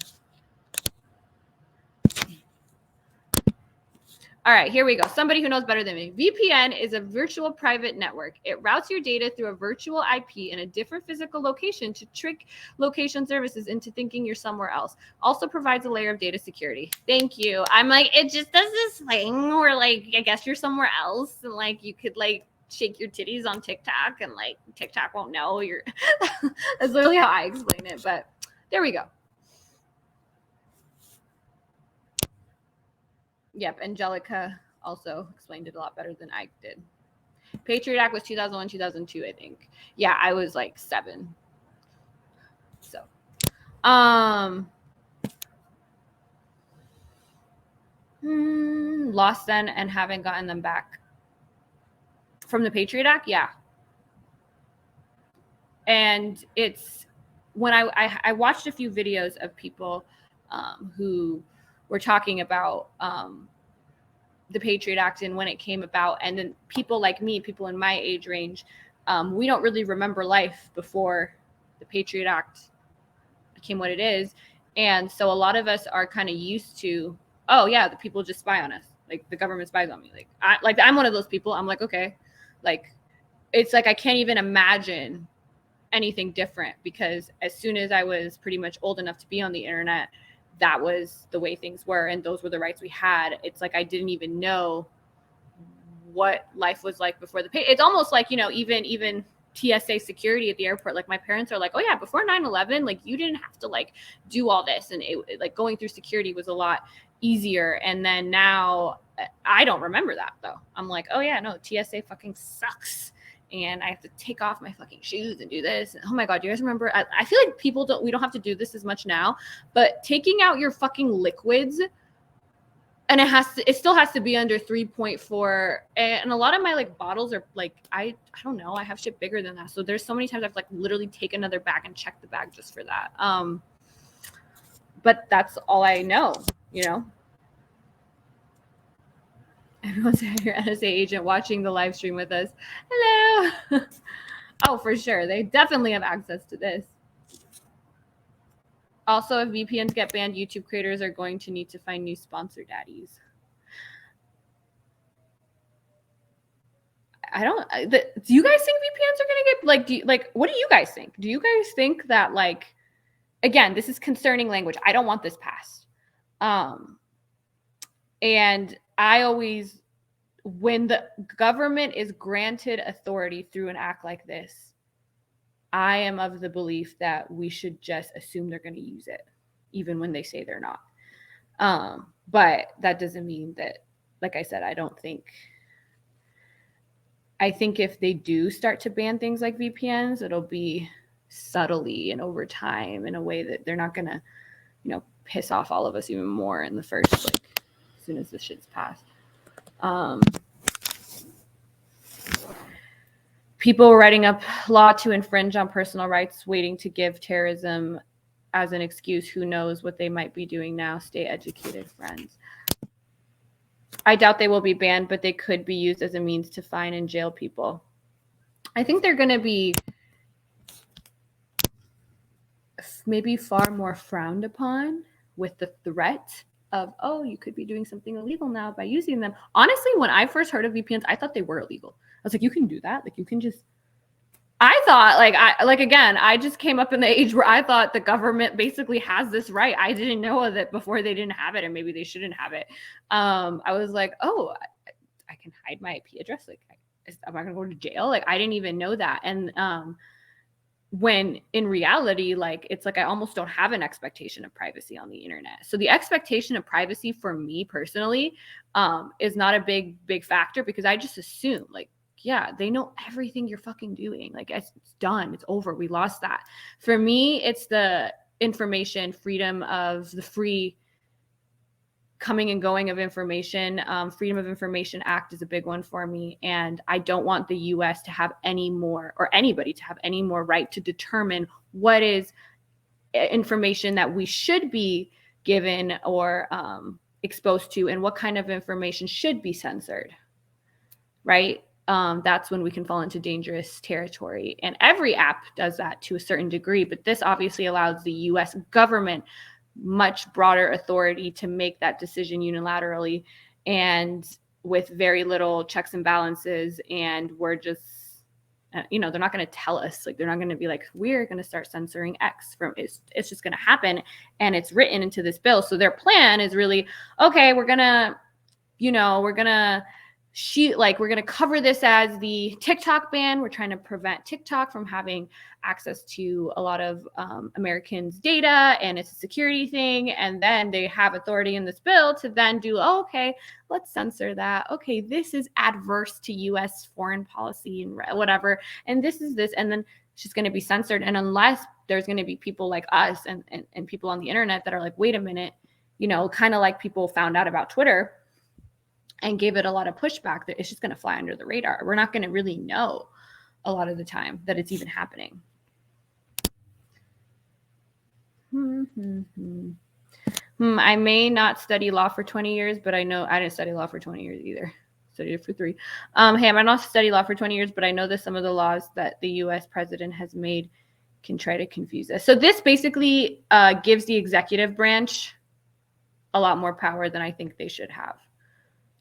All right, here we go. Somebody who knows better than me. VPN is a virtual private network. It routes your data through a virtual IP in a different physical location to trick location services into thinking you're somewhere else. Also provides a layer of data security. Thank you. I'm like, it just does this thing where, like, I guess you're somewhere else, and like you could like shake your titties on TikTok and like TikTok won't know you're. That's literally how I explain it. But there we go. Yep, Angelica also explained it a lot better than I did. Patriot Act was 2001, 2002, I think. Yeah, I was like 7. So, lost them and haven't gotten them back. From the Patriot Act, yeah. And it's, when I watched a few videos of people who were talking about the Patriot Act and when it came about, and then people like me, people in my age range, we don't really remember life before the Patriot Act became what it is. And so a lot of us are kind of used to, oh yeah, the people just spy on us, like the government spies on me, like I'm one of those people. I'm like, okay, like it's like I can't even imagine anything different, because as soon as I was pretty much old enough to be on the internet, that was the way things were, and those were the rights we had. It's like I didn't even know what life was like before it's almost like, even TSA security at the airport. Like my parents are like, oh yeah, before 9/11, like you didn't have to like do all this, and it like going through security was a lot easier. And then now I don't remember that though. I'm like, oh yeah, no, TSA fucking sucks, and I have to take off my fucking shoes and do this. And, oh my God, do you guys remember? I feel like we don't have to do this as much now, but taking out your fucking liquids and it still has to be under 3.4. And a lot of my like bottles are like, I don't know, I have shit bigger than that. So there's so many times I've like literally taken another bag and checked the bag just for that. But that's all I know, you know. Everyone's your NSA agent watching the live stream with us. Hello. Oh, for sure. They definitely have access to this. Also, if VPNs get banned, YouTube creators are going to need to find new sponsor daddies. Do you guys think VPNs are going to get like, what do you guys think? Do you guys think that, like, again, this is concerning language. I don't want this passed. And I always, when the government is granted authority through an act like this, I am of the belief that we should just assume they're going to use it, even when they say they're not. But that doesn't mean that, like I said, I think if they do start to ban things like VPNs, it'll be subtly and over time in a way that they're not going to, you know, piss off all of us even more in the first, like, as soon as this shit's passed. People writing up law to infringe on personal rights, waiting to give terrorism as an excuse. Who knows what they might be doing now? Stay educated, friends. I doubt they will be banned, but they could be used as a means to fine and jail people. I think they're going to be maybe far more frowned upon with the threat of, oh, you could be doing something illegal now by using them. Honestly, when I first heard of VPNs, I thought they were illegal. I was like, you can do that? Like, you can just... I thought, again, I just came up in the age where I thought the government basically has this right. I didn't know that before they didn't have it, and maybe they shouldn't have it. I was like, oh, I can hide my IP address. Like, am I going to go to jail? Like, I didn't even know that. And when in reality, like, it's like I almost don't have an expectation of privacy on the internet. So the expectation of privacy for me personally is not a big factor, because I just assume, like, yeah, they know everything you're fucking doing. Like, it's done. It's over. We lost that. For me, it's the information freedom of the free coming and going of information. Freedom of Information Act is a big one for me. And I don't want the US to have any more, or anybody to have any more right to determine what is information that we should be given or exposed to, and what kind of information should be censored, right? That's when we can fall into dangerous territory. And every app does that to a certain degree, but this obviously allows the US government much broader authority to make that decision unilaterally and with very little checks and balances. And we're just, you know, they're not going to tell us, like, they're not going to be like, we're going to start censoring X from, it's just going to happen. And it's written into this bill. So their plan is really, okay, we're going to, you know, we're going to cover this as the TikTok ban. We're trying to prevent TikTok from having access to a lot of Americans' data, and it's a security thing. And then they have authority in this bill to then do, oh, okay, let's censor that. Okay, this is adverse to US foreign policy and whatever. And this is this. And then it's just going to be censored. And unless there's going to be people like us and people on the internet that are like, wait a minute, you know, kind of like people found out about Twitter and gave it a lot of pushback, that it's just going to fly under the radar. We're not going to really know a lot of the time that it's even happening. I may not study law for 20 years, but I know I didn't study law for 20 years either. Studied it for 3. Hey, I might not study law for 20 years, but I know that some of the laws that the US president has made can try to confuse us. So this basically gives the executive branch a lot more power than I think they should have.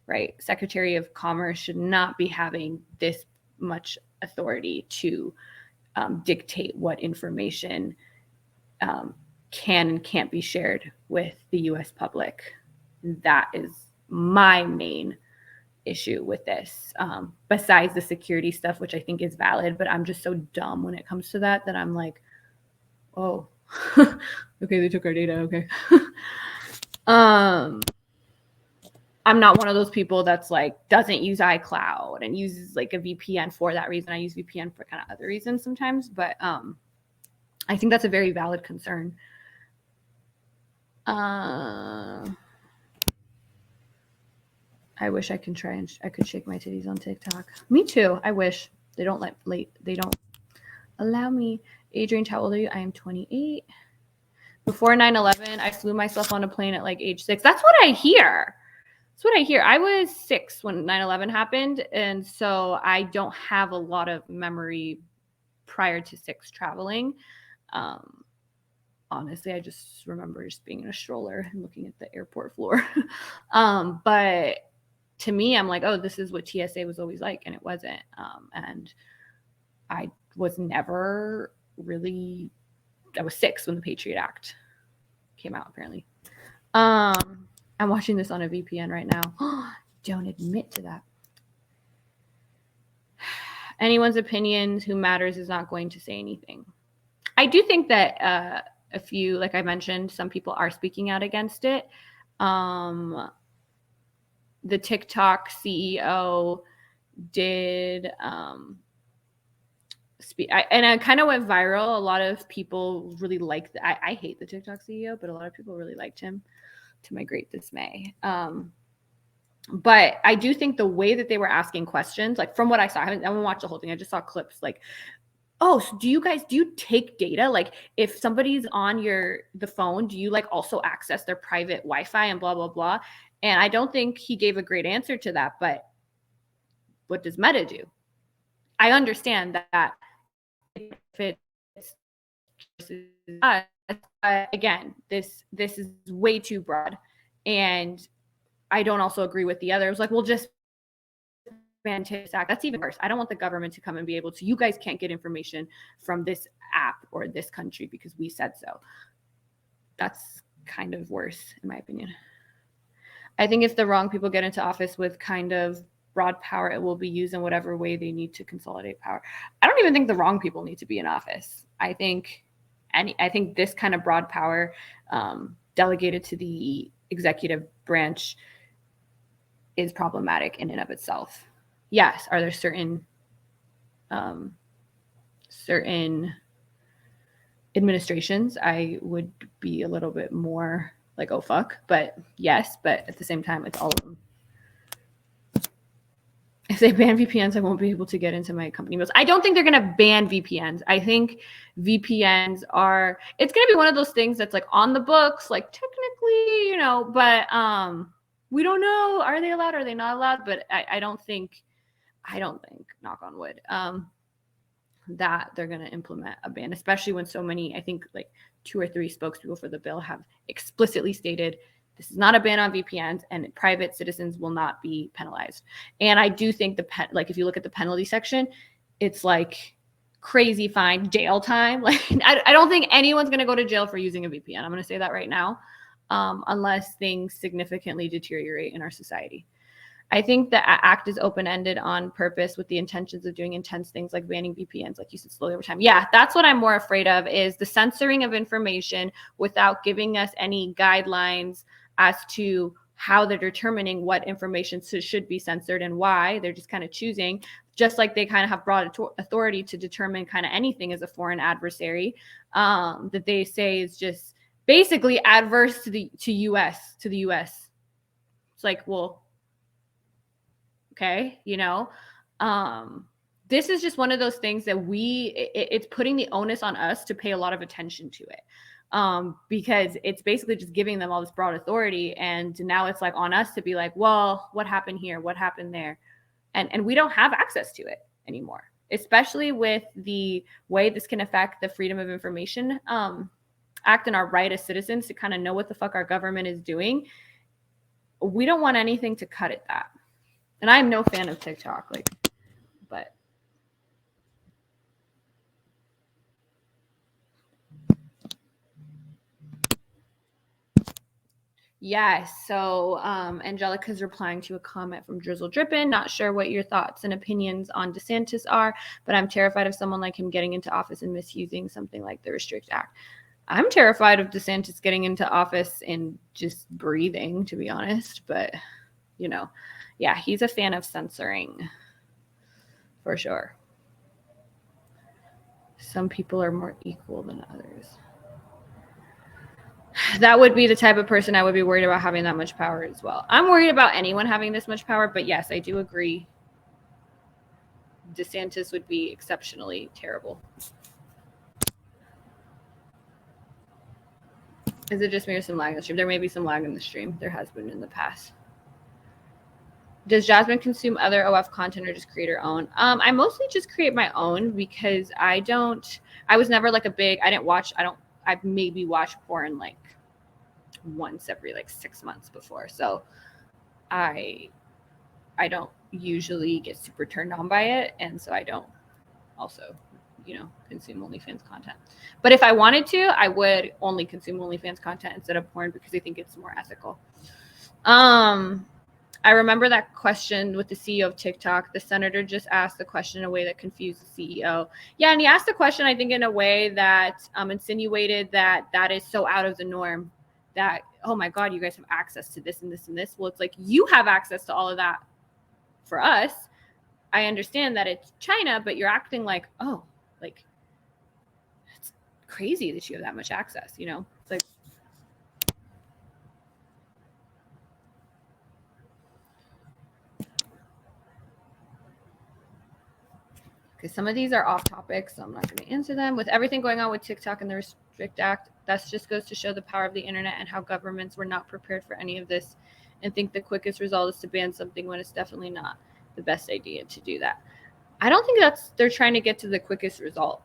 Right? Secretary of Commerce should not be having this much authority to dictate what information can and can't be shared with the US public. That is my main issue with this. Besides the security stuff, which I think is valid, but I'm just so dumb when it comes to that I'm like, oh, okay, they took our data, okay. I'm not one of those people that's like doesn't use iCloud and uses like a VPN for that reason. I use VPN for kind of other reasons sometimes, but I think that's a very valid concern. I wish I could shake my titties on TikTok. Me too. I wish they don't allow me. Adrian, how old are you? I am 28. Before 9/11, I flew myself on a plane at like age 6. That's what I hear. I was 6 when 9/11 happened, and so I don't have a lot of memory prior to 6 traveling. Honestly, I just remember just being in a stroller and looking at the airport floor. But to me, I'm like, oh, this is what TSA was always like, and it wasn't. And I was never really. I was 6 when the Patriot Act came out, apparently. I'm watching this on a VPN right now. Don't admit to that. Anyone's opinions who matters is not going to say anything. I do think that a few, like I mentioned, some people are speaking out against it. The TikTok CEO did speak, and it kind of went viral. A lot of people really liked. I hate the TikTok CEO, but a lot of people really liked him, to my great dismay. But I do think the way that they were asking questions, like from what I saw, I haven't watched the whole thing. I just saw clips like, oh, so do you take data? Like if somebody's on the phone, do you like also access their private Wi-Fi and blah, blah, blah? And I don't think he gave a great answer to that, but what does Meta do? I understand that if it's again, this is way too broad. And I don't also agree with the others. Like, we'll just ban TikTok. That's even worse. I don't want the government to come and be able to, you guys can't get information from this app or this country because we said so. That's kind of worse, in my opinion. I think if the wrong people get into office with kind of broad power, it will be used in whatever way they need to consolidate power. I don't even think the wrong people need to be in office. I think this kind of broad power delegated to the executive branch is problematic in and of itself. Yes, are there certain administrations I would be a little bit more like, oh fuck, but yes, but at the same time, it's all of them. If they ban VPNs, I won't be able to get into my company emails. I don't think they're going to ban VPNs. I think VPNs it's going to be one of those things that's like on the books, like technically, but we don't know. Are they allowed? Are they not allowed? But I don't think, knock on wood, that they're going to implement a ban, especially when so many, I think like 2 or 3 spokespeople for the bill have explicitly stated this is not a ban on VPNs and private citizens will not be penalized. And I do think if you look at the penalty section, it's like crazy fine, jail time. Like I don't think anyone's going to go to jail for using a VPN. I'm going to say that right now, unless things significantly deteriorate in our society. I think the act is open-ended on purpose with the intentions of doing intense things like banning VPNs, like you said, slowly over time. Yeah, that's what I'm more afraid of, is the censoring of information without giving us any guidelines as to how they're determining what information should be censored and why. They're just kind of choosing, just like they kind of have broad authority to determine kind of anything as a foreign adversary, that they say is just basically adverse to the US. It's like, well, okay, this is just one of those things that it's putting the onus on us to pay a lot of attention to it, because it's basically just giving them all this broad authority, and now it's like on us to be like, well, what happened here, what happened there, and we don't have access to it anymore, especially with the way this can affect the Freedom of Information Act and our right as citizens to kind of know what the fuck our government is doing. We don't want anything to cut at that. And I'm no fan of TikTok, but yes. So Angelica's replying to a comment from Drizzle Drippin. Not sure what your thoughts and opinions on DeSantis are, but I'm terrified of someone like him getting into office and misusing something like the Restrict Act. I'm terrified of DeSantis getting into office and just breathing, to be honest. But, yeah, he's a fan of censoring, for sure. Some people are more equal than others. that would be the type of person I would be worried about having that much power as well. I'm worried about anyone having this much power, but yes, I do agree DeSantis would be exceptionally terrible. Is it just me or some lag in the stream? There may be some lag in the stream. There has been in the past. Does Jasmine consume other OF content or just create her own? I mostly just create my own because I was never like I've maybe watched porn like once every like 6 months before. So I don't usually get super turned on by it. And so I don't also, consume OnlyFans content. But if I wanted to, I would only consume OnlyFans content instead of porn because I think it's more ethical. I remember that question with the CEO of TikTok. The senator just asked the question in a way that confused the CEO. Yeah, and he asked the question, I think, in a way that insinuated that is so out of the norm that, oh my God, you guys have access to this and this and this. Well, it's like, you have access to all of that for us. I understand that it's China, but you're acting like, oh, like, it's crazy that you have that much access, It's like, okay, some of these are off topic, so I'm not going to answer them. With everything going on with TikTok and the Restrict Act, that just goes to show the power of the internet and how governments were not prepared for any of this and think the quickest result is to ban something when it's definitely not the best idea to do that. I don't think they're trying to get to the quickest result.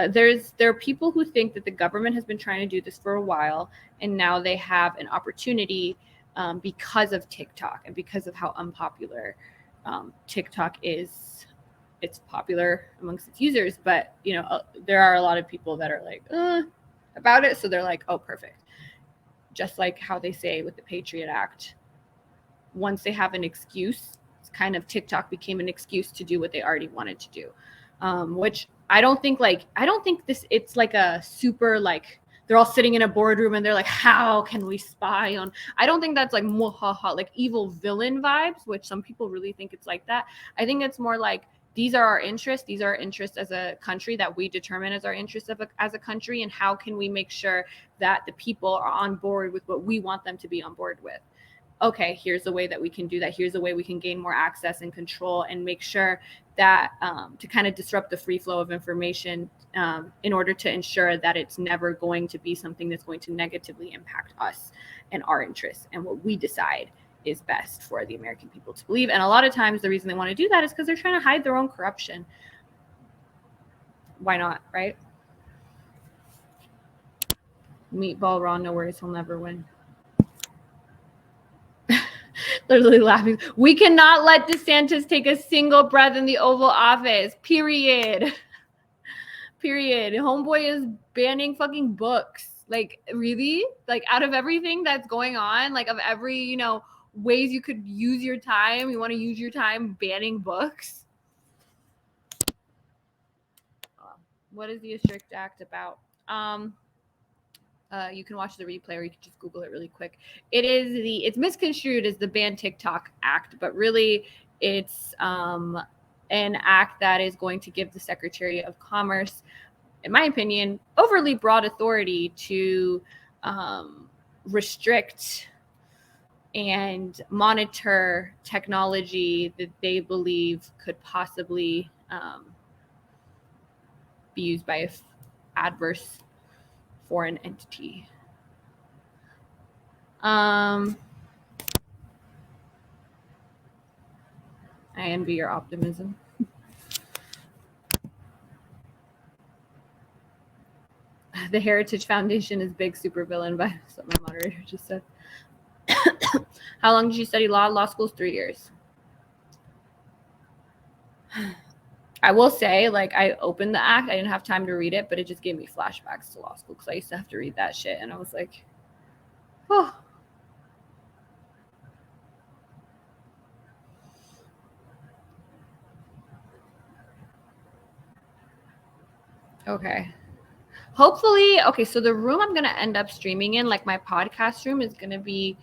There are people who think that the government has been trying to do this for a while, and now they have an opportunity because of TikTok and because of how unpopular TikTok is. It's popular amongst its users, but there are a lot of people that are like about it, so they're like, oh, perfect. Just like how they say with the Patriot Act, once they have an excuse, it's kind of TikTok became an excuse to do what they already wanted to do, which I don't think it's like a super like they're all sitting in a boardroom and they're like, how can we spy on? I don't think that's like muhaha, like evil villain vibes, which some people really think it's like that. I think it's more like, these are our interests. These are our interests as a country that we determine as our interests as a country. And how can we make sure that the people are on board with what we want them to be on board with? Okay, here's the way that we can do that. Here's the way we can gain more access and control and make sure that to kind of disrupt the free flow of information in order to ensure that it's never going to be something that's going to negatively impact us and our interests and what we decide is best for the American people to believe. And a lot of times the reason they want to do that is because they're trying to hide their own corruption. Why not, right? Meatball Raw, no worries, he'll never win. Literally laughing. We cannot let DeSantis take a single breath in the Oval Office. Period. Homeboy is banning fucking books. Like, really? Like, out of everything that's going on, like, of every, ways you could use your time, you want to use your time banning books? What is the Restrict Act about? You can watch the replay or you can just Google it really quick. It's misconstrued as the Ban TikTok Act, but really it's an act that is going to give the Secretary of Commerce, in my opinion, overly broad authority to restrict and monitor technology that they believe could possibly be used by an adverse foreign entity. I envy your optimism. The Heritage Foundation is big supervillain, but that's what my moderator just said. How long did you study law? Law school's 3 years. I will say, like, I opened the act. I didn't have time to read it, but it just gave me flashbacks to law school because I used to have to read that shit. And I was like, oh. Okay. Hopefully, okay, so the room I'm going to end up streaming in, like my podcast room, is going to be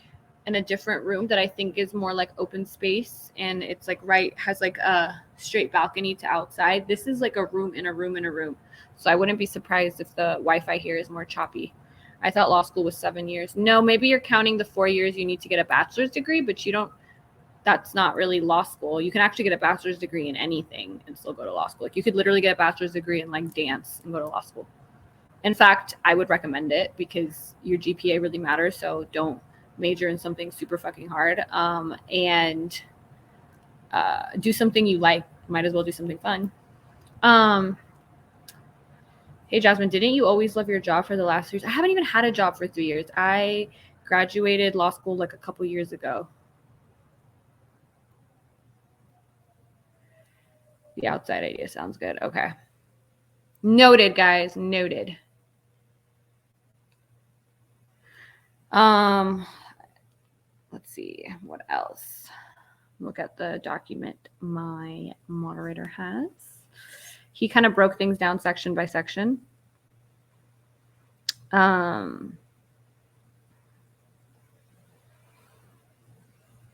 in a different room that I think is more like open space. And it's like has like a straight balcony to outside. This is like a room in a room in a room. So I wouldn't be surprised if the Wi-Fi here is more choppy. I thought law school was 7 years. No, maybe you're counting the 4 years you need to get a bachelor's degree, but you don't, that's not really law school. You can actually get a bachelor's degree in anything and still go to law school. Like you could literally get a bachelor's degree in like dance and go to law school. In fact, I would recommend it because your GPA really matters. So don't major in something super fucking hard, and do something you like. Might as well do something fun. Hey, Jasmine, didn't you always love your job for the last 3 years? I haven't even had a job for 3 years. I graduated law school like a couple years ago. The outside idea sounds good. Okay. Noted, guys. Noted. Let's see. What else? Look at the document my moderator has. He kind of broke things down section by section.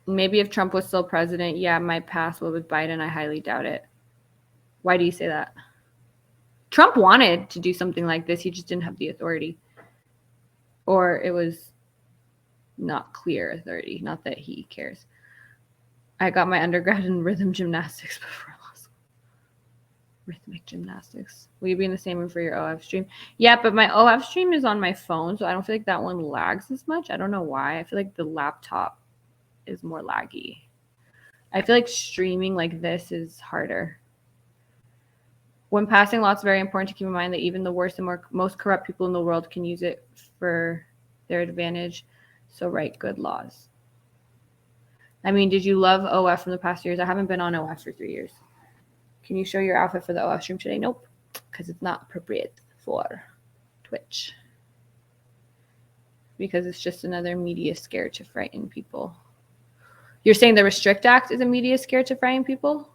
Maybe if Trump was still president, yeah, might pass. But with Biden, I highly doubt it. Why do you say that? Trump wanted to do something like this. He just didn't have the authority. Or it was not clear authority. Not that he cares. I got my undergrad in rhythm gymnastics before law school. Rhythmic gymnastics. Will you be in the same room for your OF stream? Yeah, but my OF stream is on my phone, so I don't feel like that one lags as much. I don't know why. I feel like the laptop is more laggy. I feel like streaming like this is harder. When passing laws, it's very important to keep in mind that even the worst and most corrupt people in the world can use it for their advantage. So write good laws. I mean, did you love OF from the past years? I haven't been on OF for 3 years. Can you show your outfit for the OF stream today? Nope, because it's not appropriate for Twitch. Because it's just another media scare to frighten people. You're saying the Restrict Act is a media scare to frighten people?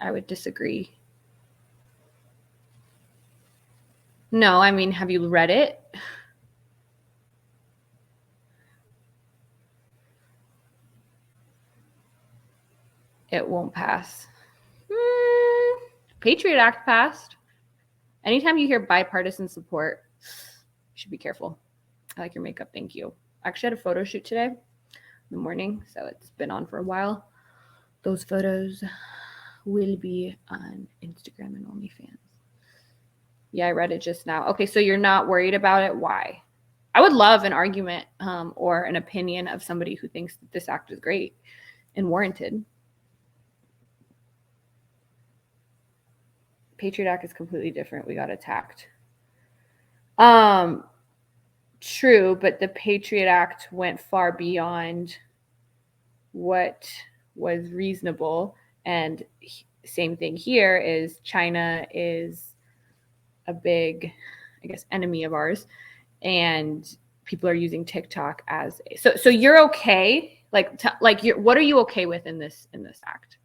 I would disagree. No, I mean, have you read it? It won't pass. Patriot Act passed. Anytime you hear bipartisan support, you should be careful. I like your makeup. Thank you. I actually had a photo shoot today in the morning, so it's been on for a while. Those photos will be on Instagram and OnlyFans. Yeah, I read it just now. Okay, so you're not worried about it. Why? I would love an argument or an opinion of somebody who thinks that this act is great and warranted. Patriot Act is completely different. We got attacked. True, but the Patriot Act went far beyond what was reasonable. And same thing here is China is a big, I guess, enemy of ours. And people are using TikTok as so you're okay. What are you okay with in this act?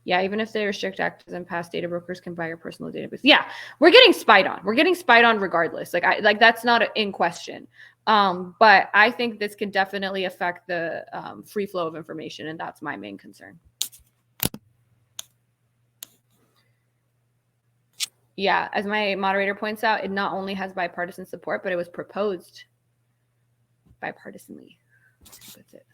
Yeah, even if the Restrict Act doesn't pass, data brokers can buy your personal database. Yeah, we're getting spied on. We're getting spied on regardless. Like that's not in question. But I think this can definitely affect the free flow of information, and that's my main concern. Yeah, as my moderator points out, it not only has bipartisan support, but it was proposed bipartisanly. That's it.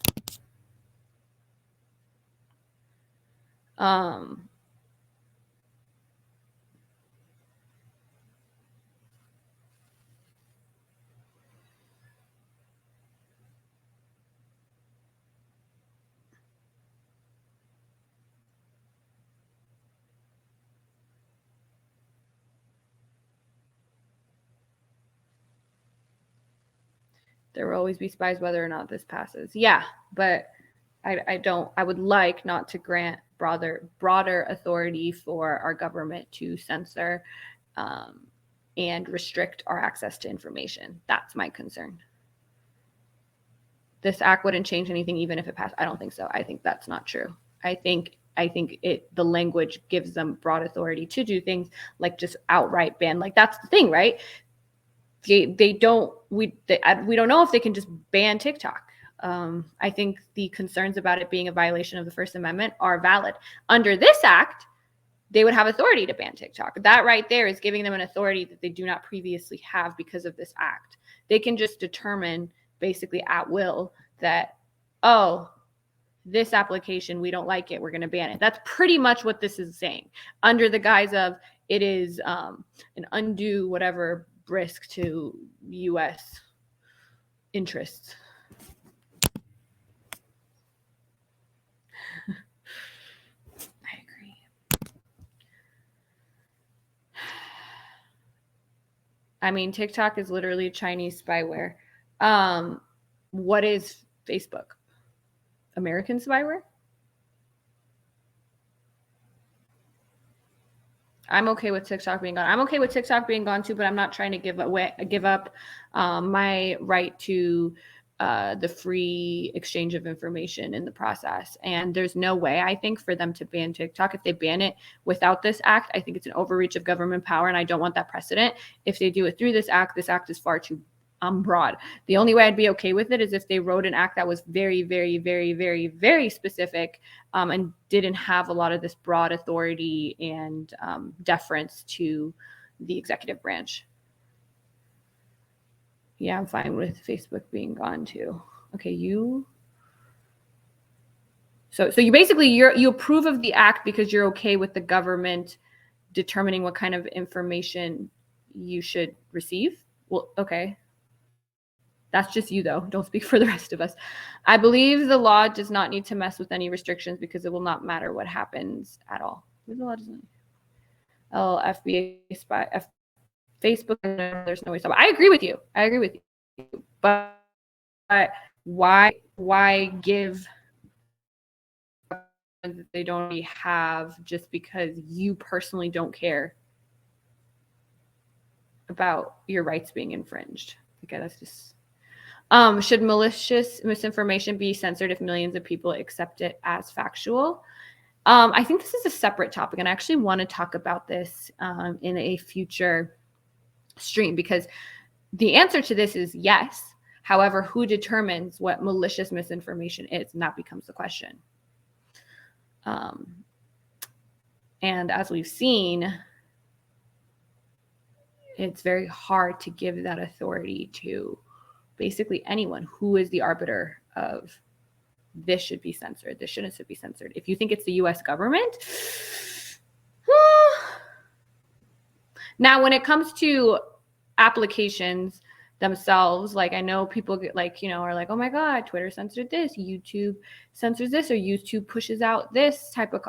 There will always be spies whether or not this passes. Yeah, but I would like not to grant broader authority for our government to censor and restrict our access to information. That's my concern. This act wouldn't change anything even if it passed. I don't think so. I think that's not true. I think the language gives them broad authority to do things like just outright ban. Like that's the thing, right? We don't know if they can just ban TikTok. I think the concerns about it being a violation of the First Amendment are valid. Under this act, they would have authority to ban TikTok. That right there is giving them an authority that they do not previously have because of this act. They can just determine basically at will that, oh, this application, we don't like it, we're going to ban it. That's pretty much what this is saying, under the guise of it is an undue whatever risk to U.S. interests. I agree. I mean, TikTok is literally Chinese spyware. What is Facebook? American spyware? I'm okay with TikTok being gone. I'm okay with TikTok being gone too, but I'm not trying to give up my right to the free exchange of information in the process. And there's no way, I think, for them to ban TikTok. If they ban it without this act, I think it's an overreach of government power, and I don't want that precedent. If they do it through this act is far too broad. The only way I'd be okay with it is if they wrote an act that was very, very, very, very, very specific, and didn't have a lot of this broad authority and deference to the executive branch. Yeah, I'm fine with Facebook being gone too. Okay, So you basically you approve of the act because you're okay with the government determining what kind of information you should receive. Well, okay. That's just you, though. Don't speak for the rest of us. I believe the law does not need to mess with any restrictions because it will not matter what happens at all. The law doesn't. Oh, FBA spy, Facebook. There's no way to stop. I agree with you. But why give that they don't already have just because you personally don't care about your rights being infringed? Okay, that's just. Should malicious misinformation be censored if millions of people accept it as factual? I think this is a separate topic, and I actually want to talk about this in a future stream, because the answer to this is yes. However, who determines what malicious misinformation is? And that becomes the question. And as we've seen, it's very hard to give that authority to basically anyone. Who is the arbiter of this should be censored, this shouldn't be censored? If you think it's the US government, now when it comes to applications themselves, like I know people get like, are like, oh my God, Twitter censored this, YouTube censors this, or YouTube pushes out this type of,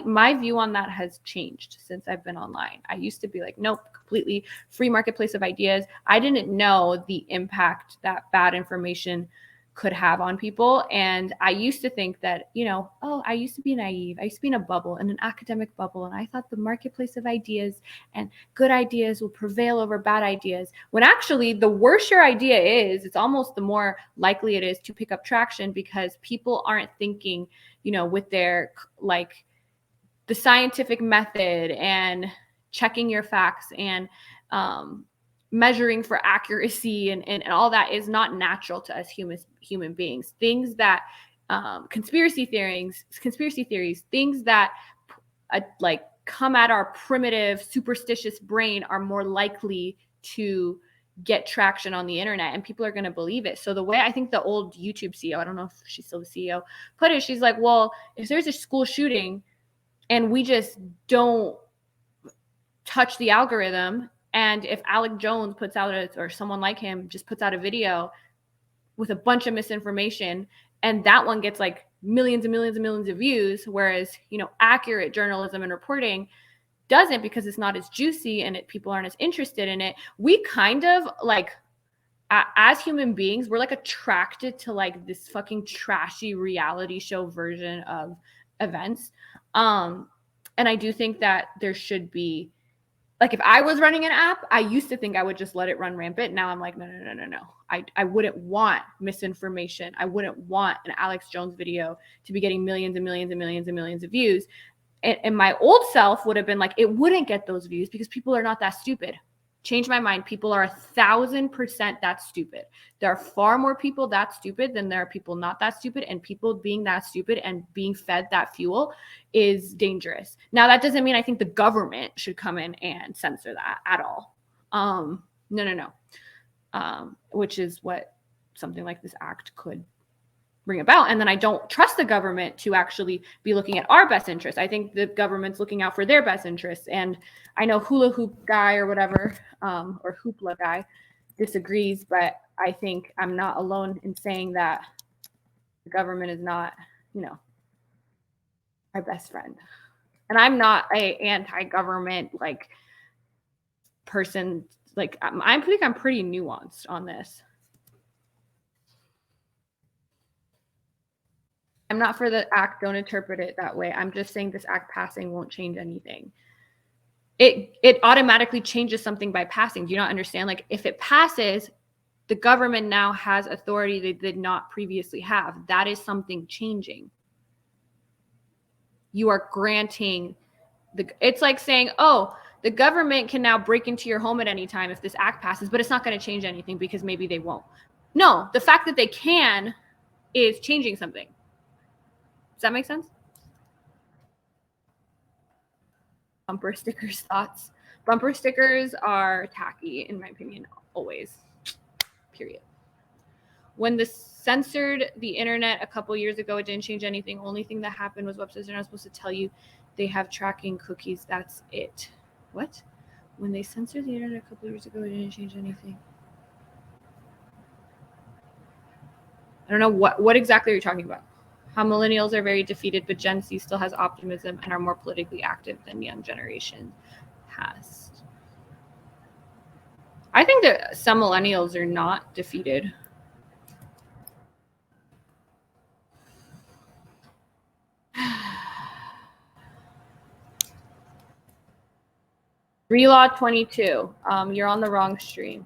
my view on that has changed since I've been online. I used to be like, nope, completely free marketplace of ideas. I didn't know the impact that bad information could have on people. And I used to think that, I used to be naive. I used to be in a bubble, in an academic bubble. And I thought the marketplace of ideas and good ideas will prevail over bad ideas. When actually the worse your idea is, it's almost the more likely it is to pick up traction, because people aren't thinking, with their, like, the scientific method and checking your facts and, measuring for accuracy and all that is not natural to us human beings. Things that conspiracy theories, things that like come at our primitive, superstitious brain are more likely to get traction on the internet, and people are going to believe it. So the way I think the old YouTube CEO, I don't know if she's still the CEO, put it, she's like, well, if there's a school shooting and we just don't touch the algorithm, and if Alex Jones puts out or someone like him just puts out a video with a bunch of misinformation, and that one gets like millions and millions and millions of views, whereas, accurate journalism and reporting doesn't, because it's not as juicy and people aren't as interested in it. We kind of like, as human beings, we're like attracted to like this fucking trashy reality show version of events. And I do think that there should be, like, if I was running an app, I used to think I would just let it run rampant. Now I'm like, no. I wouldn't want misinformation. I wouldn't want an Alex Jones video to be getting millions and millions and millions and millions of views. And my old self would have been like, it wouldn't get those views because people are not that stupid. Change my mind. People are 1,000% that stupid. There are far more people that stupid than there are people not that stupid. And people being that stupid and being fed that fuel is dangerous. Now, that doesn't mean I think the government should come in and censor that at all. No. Which is what something like this act could bring about. And then I don't trust the government to actually be looking at our best interests. I think the government's looking out for their best interests. And I know hula hoop guy or whatever, or hoopla guy disagrees, but I think I'm not alone in saying that the government is not, our best friend. And I'm not a anti-government like person. Like I think I'm pretty nuanced on this. I'm not for the act. Don't interpret it that way. I'm just saying this act passing won't change anything. It automatically changes something by passing. Do you not understand? Like if it passes, the government now has authority they did not previously have. That is something changing. You are granting it's like saying, oh, the government can now break into your home at any time if this act passes, but it's not going to change anything because maybe they won't. No, the fact that they can is changing something. Does that make sense? Bumper stickers thoughts. Bumper stickers are tacky, in my opinion, always. Period. When they censored the internet a couple years ago, it didn't change anything. Only thing that happened was websites are not supposed to tell you they have tracking cookies. That's it. What? When they censored the internet a couple years ago, it didn't change anything. I don't know what exactly are you talking about. How millennials are very defeated, but Gen Z still has optimism and are more politically active than young generation has. I think that some millennials are not defeated. Relaw 22. You're on the wrong stream.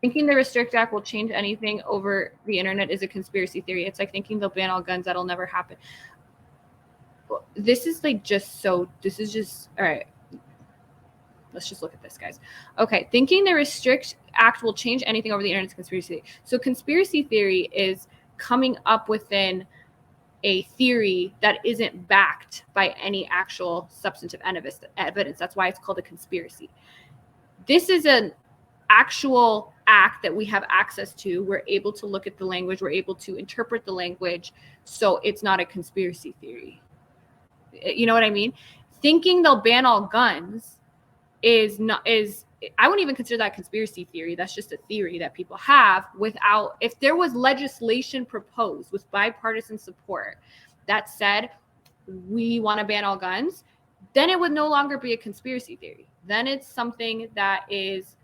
Thinking the Restrict Act will change anything over the internet is a conspiracy theory. It's like thinking they'll ban all guns. That'll never happen. This is like all right. Let's just look at this, guys. Okay, thinking the Restrict Act will change anything over the internet is a conspiracy theory. So conspiracy theory is coming up within a theory that isn't backed by any actual substantive evidence. That's why it's called a conspiracy. This is an actual act that we have access to. We're able to look at the language. We're able to interpret the language. So it's not a conspiracy theory. You know what I mean? Thinking they'll ban all guns I wouldn't even consider that conspiracy theory. That's just a theory that people have if there was legislation proposed with bipartisan support that said, we want to ban all guns, then it would no longer be a conspiracy theory. Then it's something that is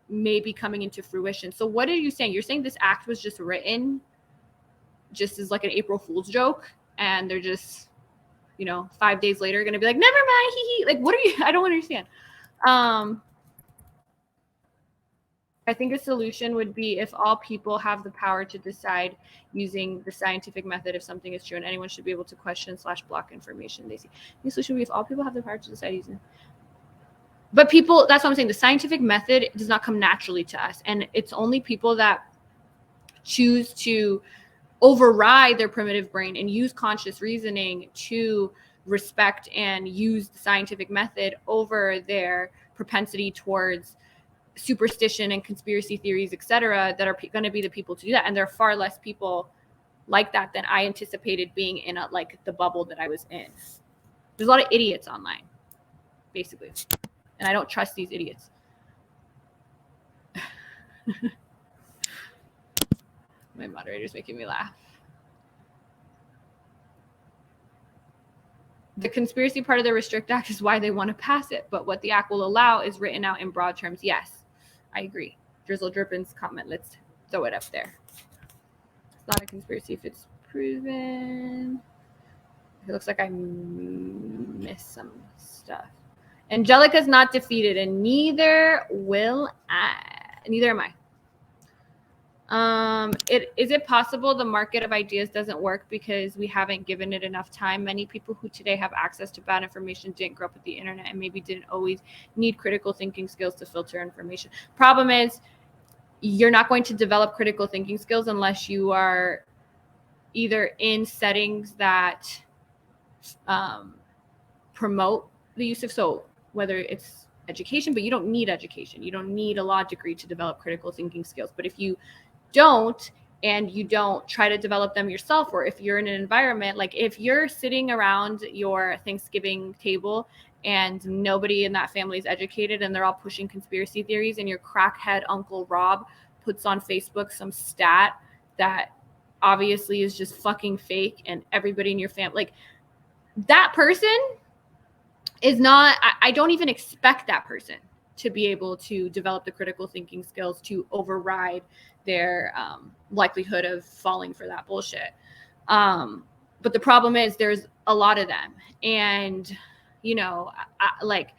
maybe coming into fruition. So what are you saying? You're saying this act was just written just as like an April Fool's joke, and they're just, 5 days later going to be like, never mind, hee. Like, what are you? I don't understand. I think a solution would be if all people have the power to decide using the scientific method if something is true, and anyone should be able to question / block information they see. The solution would be if all people have the power to decide using. But people, that's what I'm saying. The scientific method does not come naturally to us. And it's only people that choose to override their primitive brain and use conscious reasoning to respect and use the scientific method over their propensity towards superstition and conspiracy theories, etc., that are going to be the people to do that. And there are far less people like that than I anticipated being in the bubble that I was in. There's a lot of idiots online, basically. And I don't trust these idiots. My moderator's making me laugh. The conspiracy part of the Restrict Act is why they want to pass it. But what the act will allow is written out in broad terms. Yes, I agree. Drizzle Drippin's comment. Let's throw it up there. It's not a conspiracy if it's proven. It looks like I missed some stuff. Angelica's not defeated, and neither am I. Is it possible the market of ideas doesn't work because we haven't given it enough time? Many people who today have access to bad information didn't grow up with the internet and maybe didn't always need critical thinking skills to filter information. Problem is, you're not going to develop critical thinking skills unless you are either in settings that promote the use of, so whether it's education, but you don't need education. You don't need a law degree to develop critical thinking skills. But if you don't, and you don't try to develop them yourself, or if you're in an environment, like if you're sitting around your Thanksgiving table and nobody in that family is educated and they're all pushing conspiracy theories, and your crackhead Uncle Rob puts on Facebook some stat that obviously is just fucking fake, and everybody in your family, like, that person is not, I don't even expect that person to be able to develop the critical thinking skills to override their likelihood of falling for that bullshit. But the problem is there's a lot of them. And, you know, like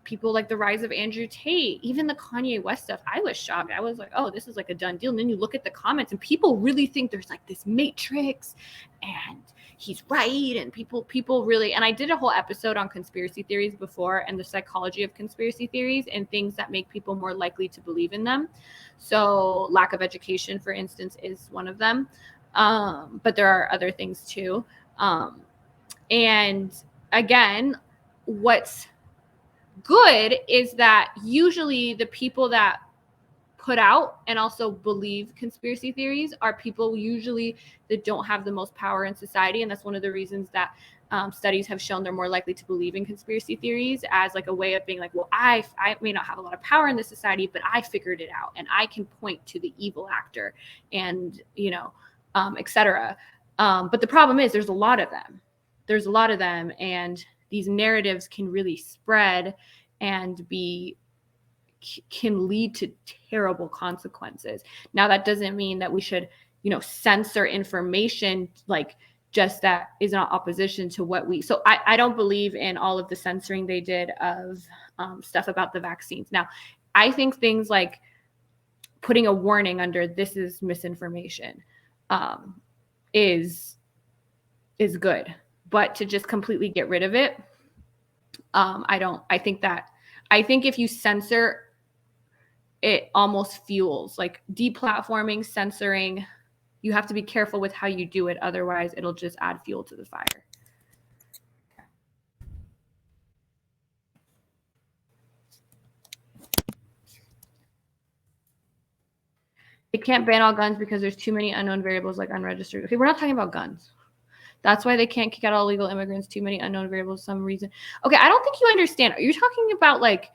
people like the rise of Andrew Tate, even the Kanye West stuff, I was shocked. I was like, oh, this is like a done deal. And then you look at the comments and people really think there's like this matrix and he's right. And people really, and I did a whole episode on conspiracy theories before and the psychology of conspiracy theories and things that make people more likely to believe in them. So lack of education, for instance, is one of them. But there are other things too. And again, what's good is that usually the people that put out and also believe conspiracy theories are people usually that don't have the most power in society. And that's one of the reasons that studies have shown they're more likely to believe in conspiracy theories as like a way of being like, well, I may not have a lot of power in this society, but I figured it out and I can point to the evil actor and, you know, etc. But the problem is there's a lot of them. And these narratives can really spread and can lead to terrible consequences. Now, that doesn't mean that we should, you know, censor information like just that is in opposition to what we. So I don't believe in all of the censoring they did of stuff about the vaccines. Now, I think things like putting a warning under this is misinformation is good. But to just completely get rid of it, I think if you censor, it almost fuels like deplatforming, censoring. You have to be careful with how you do it. Otherwise, it'll just add fuel to the fire. They can't ban all guns because there's too many unknown variables like unregistered. Okay, we're not talking about guns. That's why they can't kick out all illegal immigrants. Too many unknown variables for some reason. Okay, I don't think you understand. You're talking about like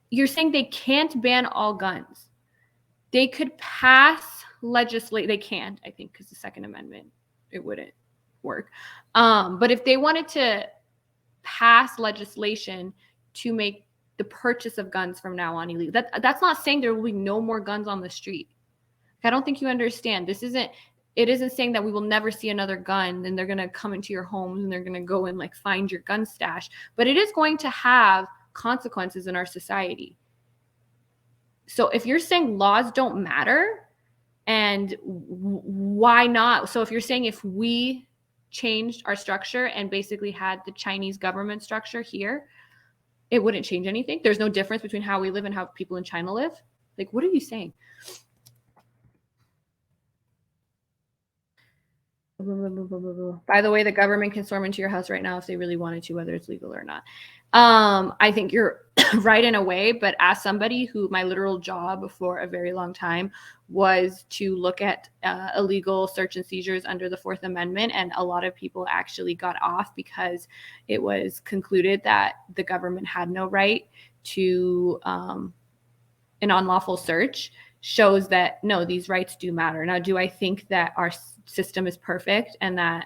you're saying they can't ban all guns. They could pass legislation. They can't, I think, because the Second Amendment, it wouldn't work. But if they wanted to pass legislation to make the purchase of guns from now on illegal, that's not saying there will be no more guns on the street. I don't think you understand. It isn't saying that we will never see another gun and they're going to come into your homes and they're going to go and like find your gun stash, but it is going to have consequences in our society. So if you're saying laws don't matter, and why not? So if you're saying if we changed our structure and basically had the Chinese government structure here, it wouldn't change anything. There's no difference between how we live and how people in China live. Like, what are you saying? By the way, the government can storm into your house right now if they really wanted to, whether it's legal or not. I think you're right in a way, but as somebody who my literal job for a very long time was to look at illegal search and seizures under the Fourth Amendment, and a lot of people actually got off because it was concluded that the government had no right to an unlawful search, shows that no, these rights do matter. Now, do I think that our system is perfect and that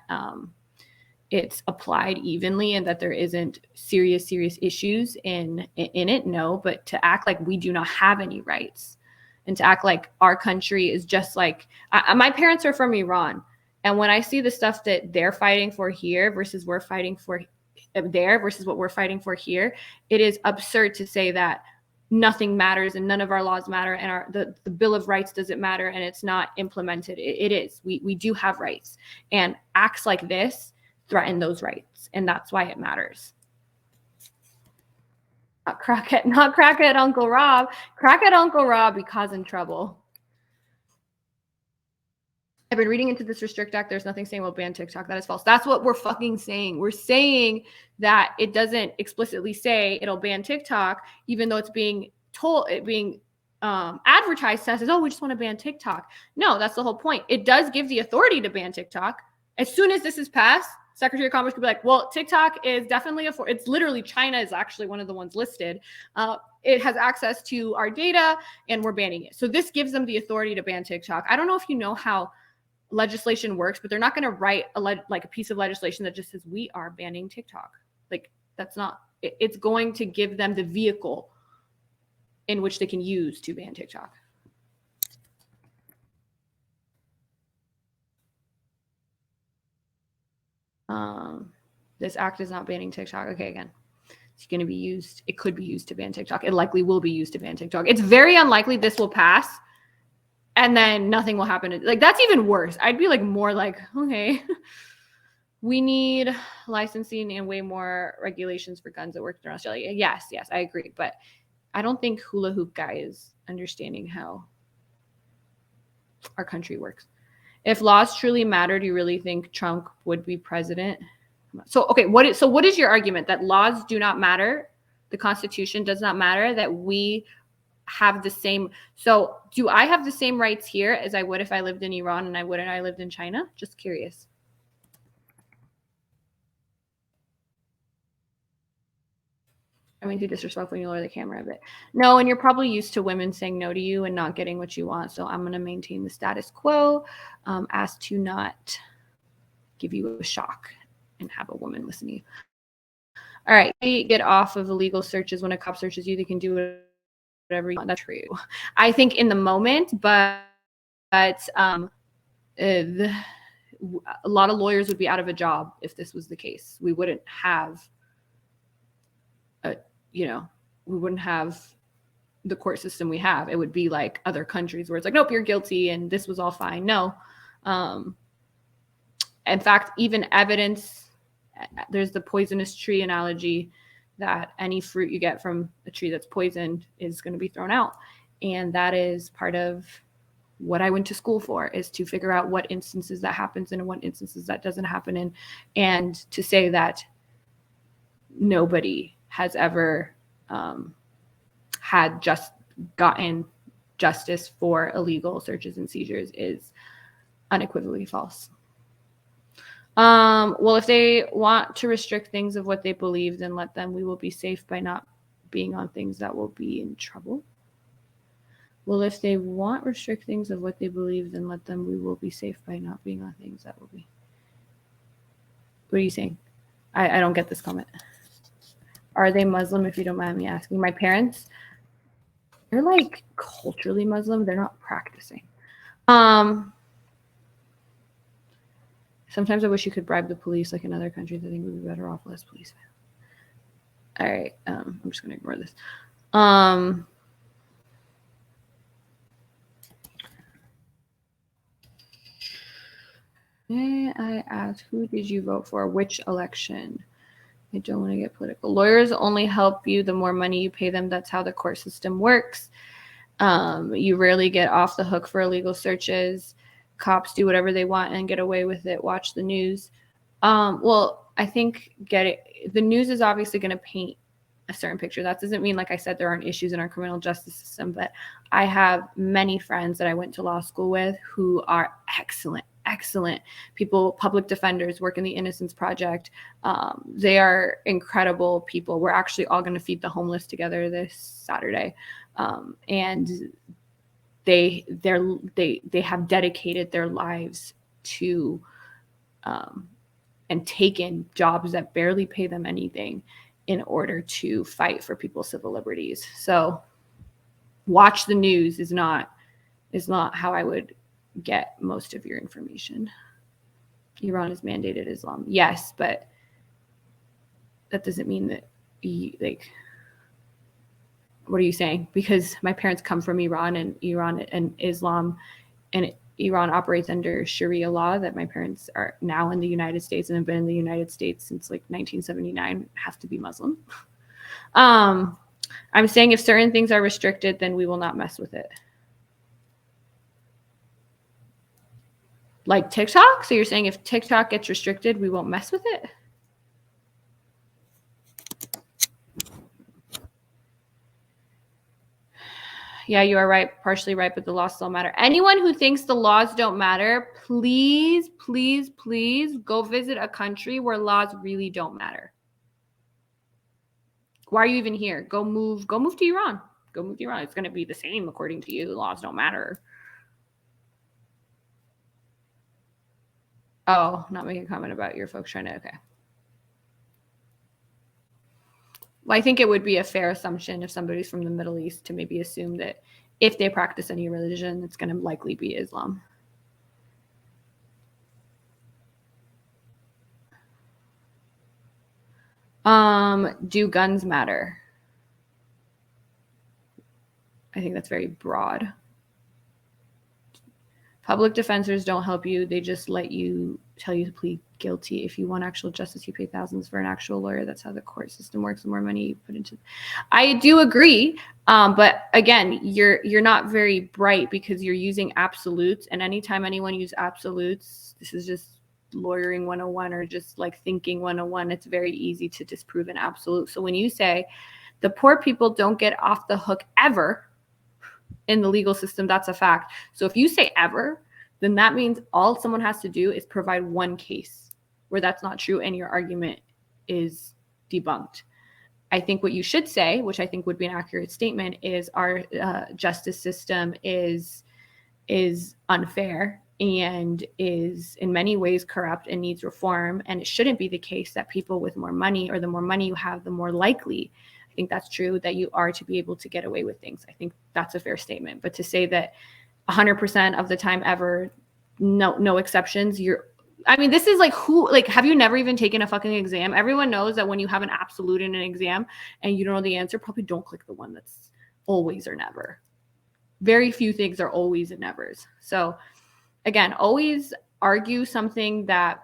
it's applied evenly and that there isn't serious issues in it? No, but to act like we do not have any rights and to act like our country is just like, my parents are from Iran. And when I see the stuff that they're fighting for here versus we're fighting for there versus what we're fighting for here, it is absurd to say that nothing matters and none of our laws matter and the Bill of Rights doesn't matter and it's not implemented. It is. We do have rights, and acts like this threaten those rights, and that's why it matters. Not crackhead Uncle Rob. Crackhead Uncle Rob be causing trouble. I've been reading into this Restrict Act. There's nothing saying we'll ban TikTok. That is false. That's what we're fucking saying. We're saying that it doesn't explicitly say it'll ban TikTok, even though it's being advertised to us as, oh, we just want to ban TikTok. No, that's the whole point. It does give the authority to ban TikTok. As soon as this is passed, Secretary of Commerce could be like, well, TikTok is definitely it's literally, China is actually one of the ones listed. It has access to our data and we're banning it. So this gives them the authority to ban TikTok. I don't know if you know how legislation works, but they're not going to write a piece of legislation that just says we are banning TikTok. Like, that's not, it's going to give them the vehicle in which they can use to ban TikTok. This act is not banning TikTok. Okay, again, it's going to be used. It could be used to ban TikTok. It likely will be used to ban TikTok. It's very unlikely this will pass and then nothing will happen. Like, that's even worse. I'd be like more like, okay, we need licensing and way more regulations for guns that work in Australia. Yes, I agree. But I don't think Hula Hoop Guy is understanding how our country works. If laws truly matter, do you really think Trump would be president? So, okay, what is your argument? That laws do not matter? The Constitution does not matter? That we have the same, so do I have the same rights here as I would if I lived in Iran and I wouldn't I lived in China? Just curious. I mean, too disrespectful when you lower the camera a bit. No, and you're probably used to women saying no to you and not getting what you want. So I'm going to maintain the status quo as to not give you a shock and have a woman listen to you. All right, get off of illegal searches. When a cop searches you, they can do whatever you want. That's true. I think in the moment, but a lot of lawyers would be out of a job if this was the case. We wouldn't have we wouldn't have the court system we have. It would be like other countries where it's like, nope, you're guilty and this was all fine. No. In fact, even evidence, there's the poisonous tree analogy that any fruit you get from a tree that's poisoned is going to be thrown out. And that is part of what I went to school for, is to figure out what instances that happens in and what instances that doesn't happen in. And to say that nobody has ever had just gotten justice for illegal searches and seizures is unequivocally false. Well, if they want to restrict things of what they believe, then let them. We will be safe by not being on things that will be in trouble. Well, if they want restrict things of what they believe, then let them. We will be safe by not being on things that will be. What are you saying? I don't get this comment. Are they Muslim, if you don't mind me asking? My parents, they're like culturally Muslim. They're not practicing. Sometimes I wish you could bribe the police like in other countries. I think we'd be better off less police. All right. I'm just going to ignore this. May I ask, who did you vote for? Which election? I don't want to get political. Lawyers only help you the more money you pay them. That's how the court system works. You rarely get off the hook for illegal searches. Cops do whatever they want and get away with it. Watch the news. Well, I think the news is obviously going to paint a certain picture. That doesn't mean, like I said, there aren't issues in our criminal justice system, but I have many friends that I went to law school with who are excellent people, public defenders, work in the Innocence Project. They are incredible people. We're actually all going to feed the homeless together this Saturday. And they have dedicated their lives to and taken jobs that barely pay them anything in order to fight for people's civil liberties. So watch the news is not how I would get most of your information. Iran has mandated Islam. Yes, but that doesn't mean that What are you saying? Because my parents come from Iran and Islam, and Iran operates under Sharia law, that my parents are now in the United States and have been in the United States since like 1979, have to be Muslim. I'm saying if certain things are restricted, then we will not mess with it. Like TikTok? So you're saying if TikTok gets restricted, we won't mess with it? Yeah, you are right, partially right, but the laws still matter. Anyone who thinks the laws don't matter, please, please, please go visit a country where laws really don't matter. Why are you even here? Go move to Iran. Go move to Iran. It's going to be the same according to you. The laws don't matter. Oh, not making a comment about your folks trying to, okay. Well, I think it would be a fair assumption if somebody's from the Middle East to maybe assume that if they practice any religion, it's going to likely be Islam. Do guns matter? I think that's very broad. Public defenders don't help you. They just tell you to plead guilty. If you want actual justice, you pay thousands for an actual lawyer. That's how the court system works. The more money you put into. I do agree, but again, you're not very bright because you're using absolutes. And anytime anyone uses absolutes, this is just lawyering 101 or just like thinking 101. It's very easy to disprove an absolute. So when you say the poor people don't get off the hook ever in the legal system, that's a fact. So if you say ever, then that means all someone has to do is provide one case where that's not true and your argument is debunked. I think what you should say, which I think would be an accurate statement, is our justice system is unfair and is in many ways corrupt and needs reform. And it shouldn't be the case that people with more money, or the more money you have, the more likely, I think that's true, that you are to be able to get away with things. I think that's a fair statement. But to say that 100% of the time ever, no exceptions, this is like, have you never even taken a fucking exam? Everyone knows that when you have an absolute in an exam and you don't know the answer, probably don't click the one that's always or never. Very few things are always and nevers. So again, always argue something that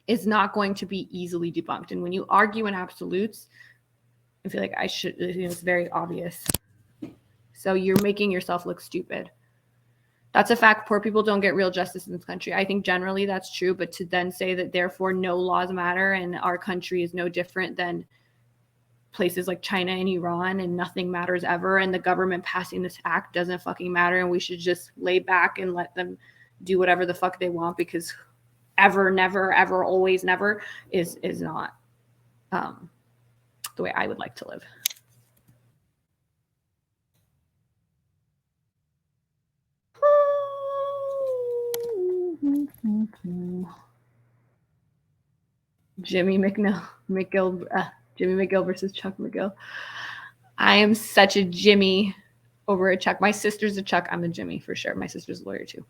is not going to be easily debunked. And when you argue in absolutes, I feel like it's very obvious. So you're making yourself look stupid. That's a fact. Poor people don't get real justice in this country. I think generally that's true, but to then say that therefore no laws matter and our country is no different than places like China and Iran and nothing matters ever, and the government passing this act doesn't fucking matter, and we should just lay back and let them do whatever the fuck they want because ever, never, ever, always, never is not the way I would like to live. Jimmy McGill versus Chuck McGill. I am such a Jimmy over a Chuck. My sister's a Chuck. I'm a Jimmy for sure. My sister's a lawyer too.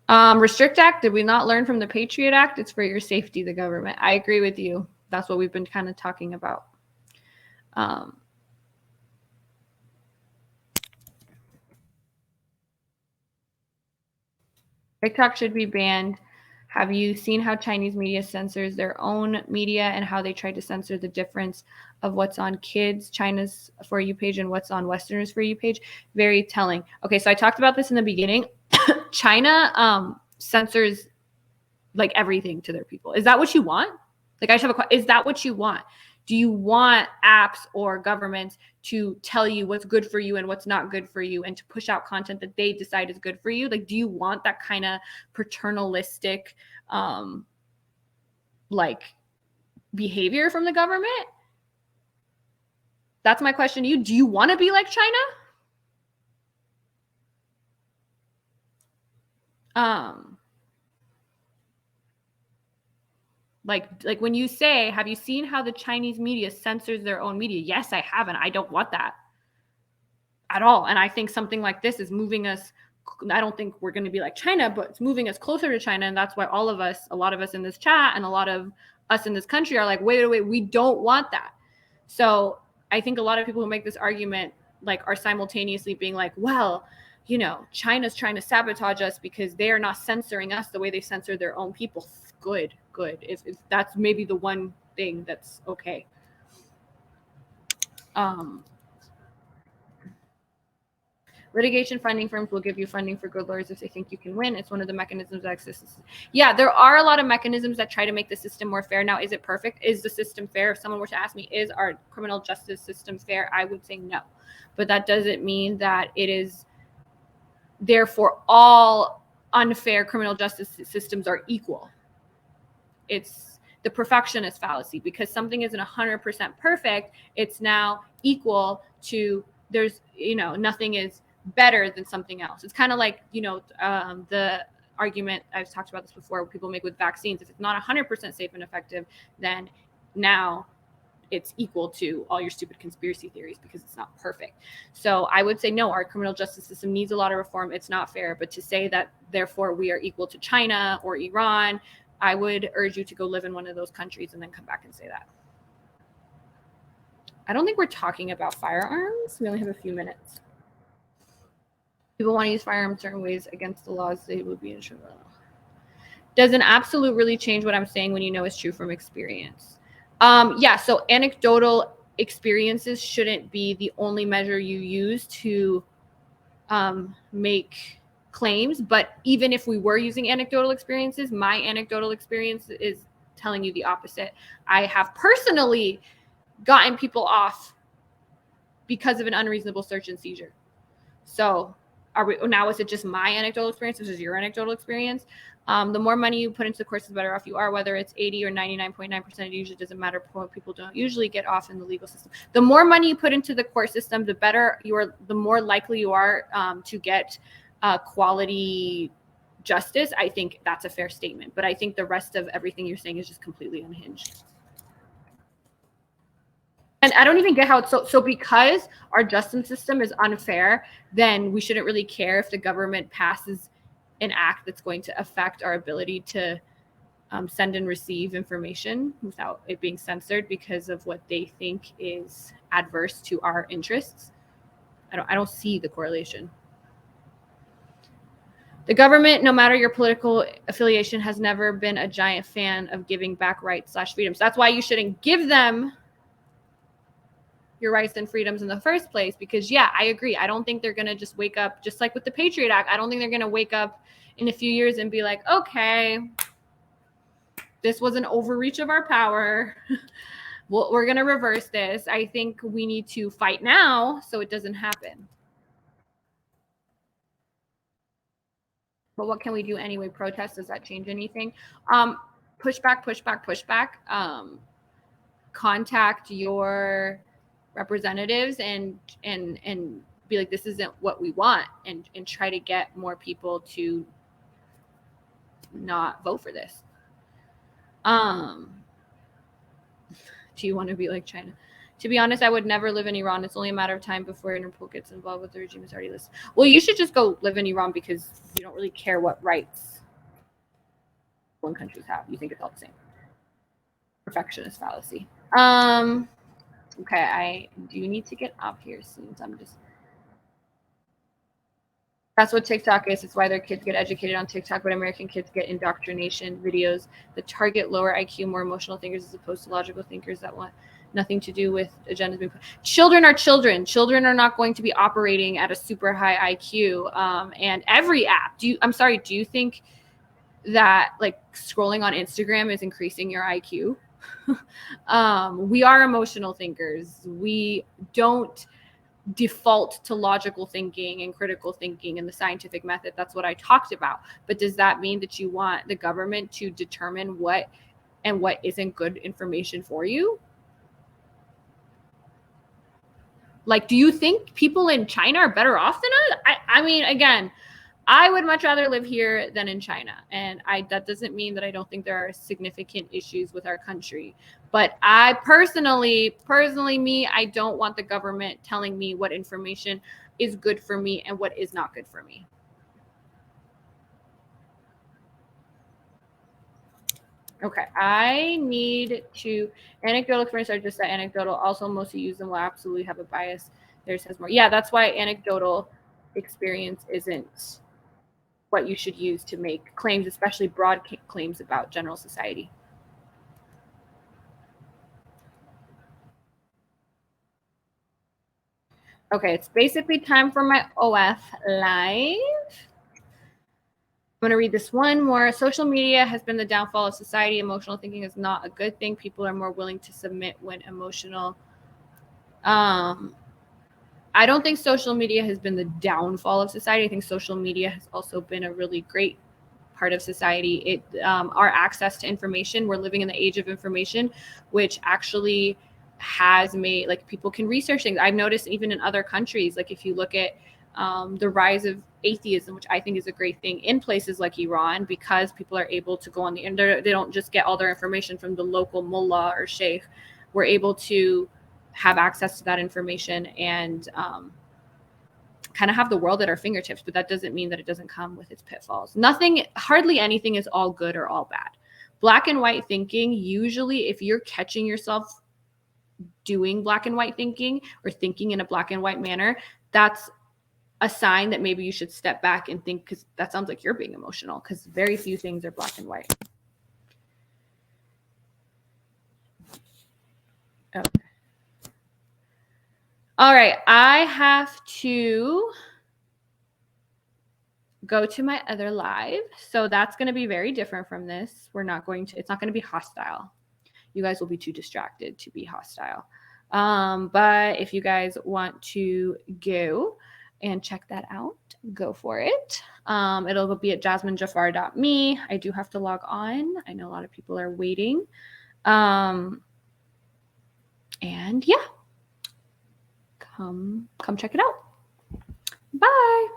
Restrict Act. Did we not learn from the Patriot Act? It's for your safety, the government. I agree with you. That's what we've been kind of talking about. TikTok should be banned. Have you seen how Chinese media censors their own media and how they try to censor the difference of what's on kids, China's For You page, and what's on Westerners For You page? Very telling. Okay, so I talked about this in the beginning. China censors like everything to their people. Is that what you want? Like, I just have a question. Is that what you want? Do you want apps or governments to tell you what's good for you and what's not good for you and to push out content that they decide is good for you? Like, do you want that kind of paternalistic, like, behavior from the government? That's my question to you. Do you want to be like China? Like when you say, have you seen how the Chinese media censors their own media? Yes, I haven't. I don't want that at all. And I think something like this is moving us. I don't think we're going to be like China, but it's moving us closer to China. And that's why a lot of us in this chat and a lot of us in this country are like, wait, we don't want that. So I think a lot of people who make this argument like are simultaneously being like, well, you know, China's trying to sabotage us because they are not censoring us the way they censor their own people. Good. If that's maybe the one thing that's okay. Litigation funding firms will give you funding for good lawyers if they think you can win. It's one of the mechanisms that exists. Yeah, there are a lot of mechanisms that try to make the system more fair. Now, is it perfect? Is the system fair? If someone were to ask me, is our criminal justice system fair? I would say no. But that doesn't mean that it is therefore all unfair criminal justice systems are equal. It's the perfectionist fallacy. Because something isn't 100% perfect, it's now equal to, there's, you know, nothing is better than something else. It's kind of like, you know, the argument, I've talked about this before, people make with vaccines. If it's not 100% safe and effective, then now it's equal to all your stupid conspiracy theories because it's not perfect. So I would say no, our criminal justice system needs a lot of reform. It's not fair. But to say that therefore we are equal to China or Iran, I would urge you to go live in one of those countries and then come back and say that. I don't think we're talking about firearms. We only have a few minutes. People want to use firearms certain ways against the laws, they would be in trouble. Does an absolute really change what I'm saying when you know it's true from experience? Yeah, so anecdotal experiences shouldn't be the only measure you use to make claims. But even if we were using anecdotal experiences, my anecdotal experience is telling you the opposite. I have personally gotten people off because of an unreasonable search and seizure. So now is it just my anecdotal experience? This is your anecdotal experience. The more money you put into the course, the better off you are, whether it's 80 or 99.9%, it usually doesn't matter. People don't usually get off in the legal system. The more money you put into the court system, the better the more likely you are to get quality justice. I think that's a fair statement, but I think the rest of everything you're saying is just completely unhinged. And I don't even get how it's so because our justice system is unfair, then we shouldn't really care if the government passes an act that's going to affect our ability to send and receive information without it being censored because of what they think is adverse to our interests. I don't see the correlation. The government, no matter your political affiliation, has never been a giant fan of giving back rights/freedoms. That's why you shouldn't give them your rights and freedoms in the first place, because yeah, I agree. I don't think they're going to just wake up, just like with the Patriot Act. I don't think they're going to wake up in a few years and be like, okay, this was an overreach of our power. Well, we're going to reverse this. I think we need to fight now so it doesn't happen. But what can we do anyway? Protest, does that change anything? Pushback. Contact your representatives and be like, this isn't what we want, and try to get more people to not vote for this. Do you want to be like China? To be honest, I would never live in Iran. It's only a matter of time before Interpol gets involved with the regime is already listed. Well, you should just go live in Iran because you don't really care what rights one countries have. You think it's all the same. Perfectionist fallacy. Okay, I do need to get up here soon. So I'm just. That's what TikTok is. It's why their kids get educated on TikTok, but American kids get indoctrination videos that target lower IQ, more emotional thinkers as opposed to logical thinkers that want nothing to do with agendas being put. Children are children. Children are not going to be operating at a super high IQ. And every app. Do you think that like scrolling on Instagram is increasing your IQ? We are emotional thinkers. We don't default to logical thinking and critical thinking and the scientific method. That's what I talked about. But does that mean that you want the government to determine what and what isn't good information for you? Like, do you think people in China are better off than us? I mean, again, I would much rather live here than in China. And that doesn't mean that I don't think there are significant issues with our country. But I personally, I don't want the government telling me what information is good for me and what is not good for me. Okay, I need to, anecdotal experience are just that anecdotal. Also, most who use them will absolutely have a bias. Theirs has more. Yeah, that's why anecdotal experience isn't what you should use to make claims, especially broad claims about general society. Okay, it's basically time for my OF live. I'm going to read this one more. Social media has been the downfall of society. Emotional thinking is not a good thing. People are more willing to submit when emotional. I don't think social media has been the downfall of society. I think social media has also been a really great part of society. Our access to information. We're living in the age of information, which actually has made, like, people can research things. I've noticed even in other countries, like if you look at the rise of atheism, which I think is a great thing in places like Iran, because people are able to go on the internet. They don't just get all their information from the local mullah or sheikh. We're able to have access to that information and kind of have the world at our fingertips, but that doesn't mean that it doesn't come with its pitfalls. Hardly anything is all good or all bad. Black and white thinking, usually if you're catching yourself doing black and white thinking or thinking in a black and white manner, that's a sign that maybe you should step back and think, because that sounds like you're being emotional, because very few things are black and white. Okay. All right, I have to go to my other live. So that's going to be very different from this. It's not going to be hostile. You guys will be too distracted to be hostile. But if you guys want to go and check that out, go for it. It'll be at jasminejafar.me. I do have to log on. I know a lot of people are waiting. And yeah, come check it out. Bye.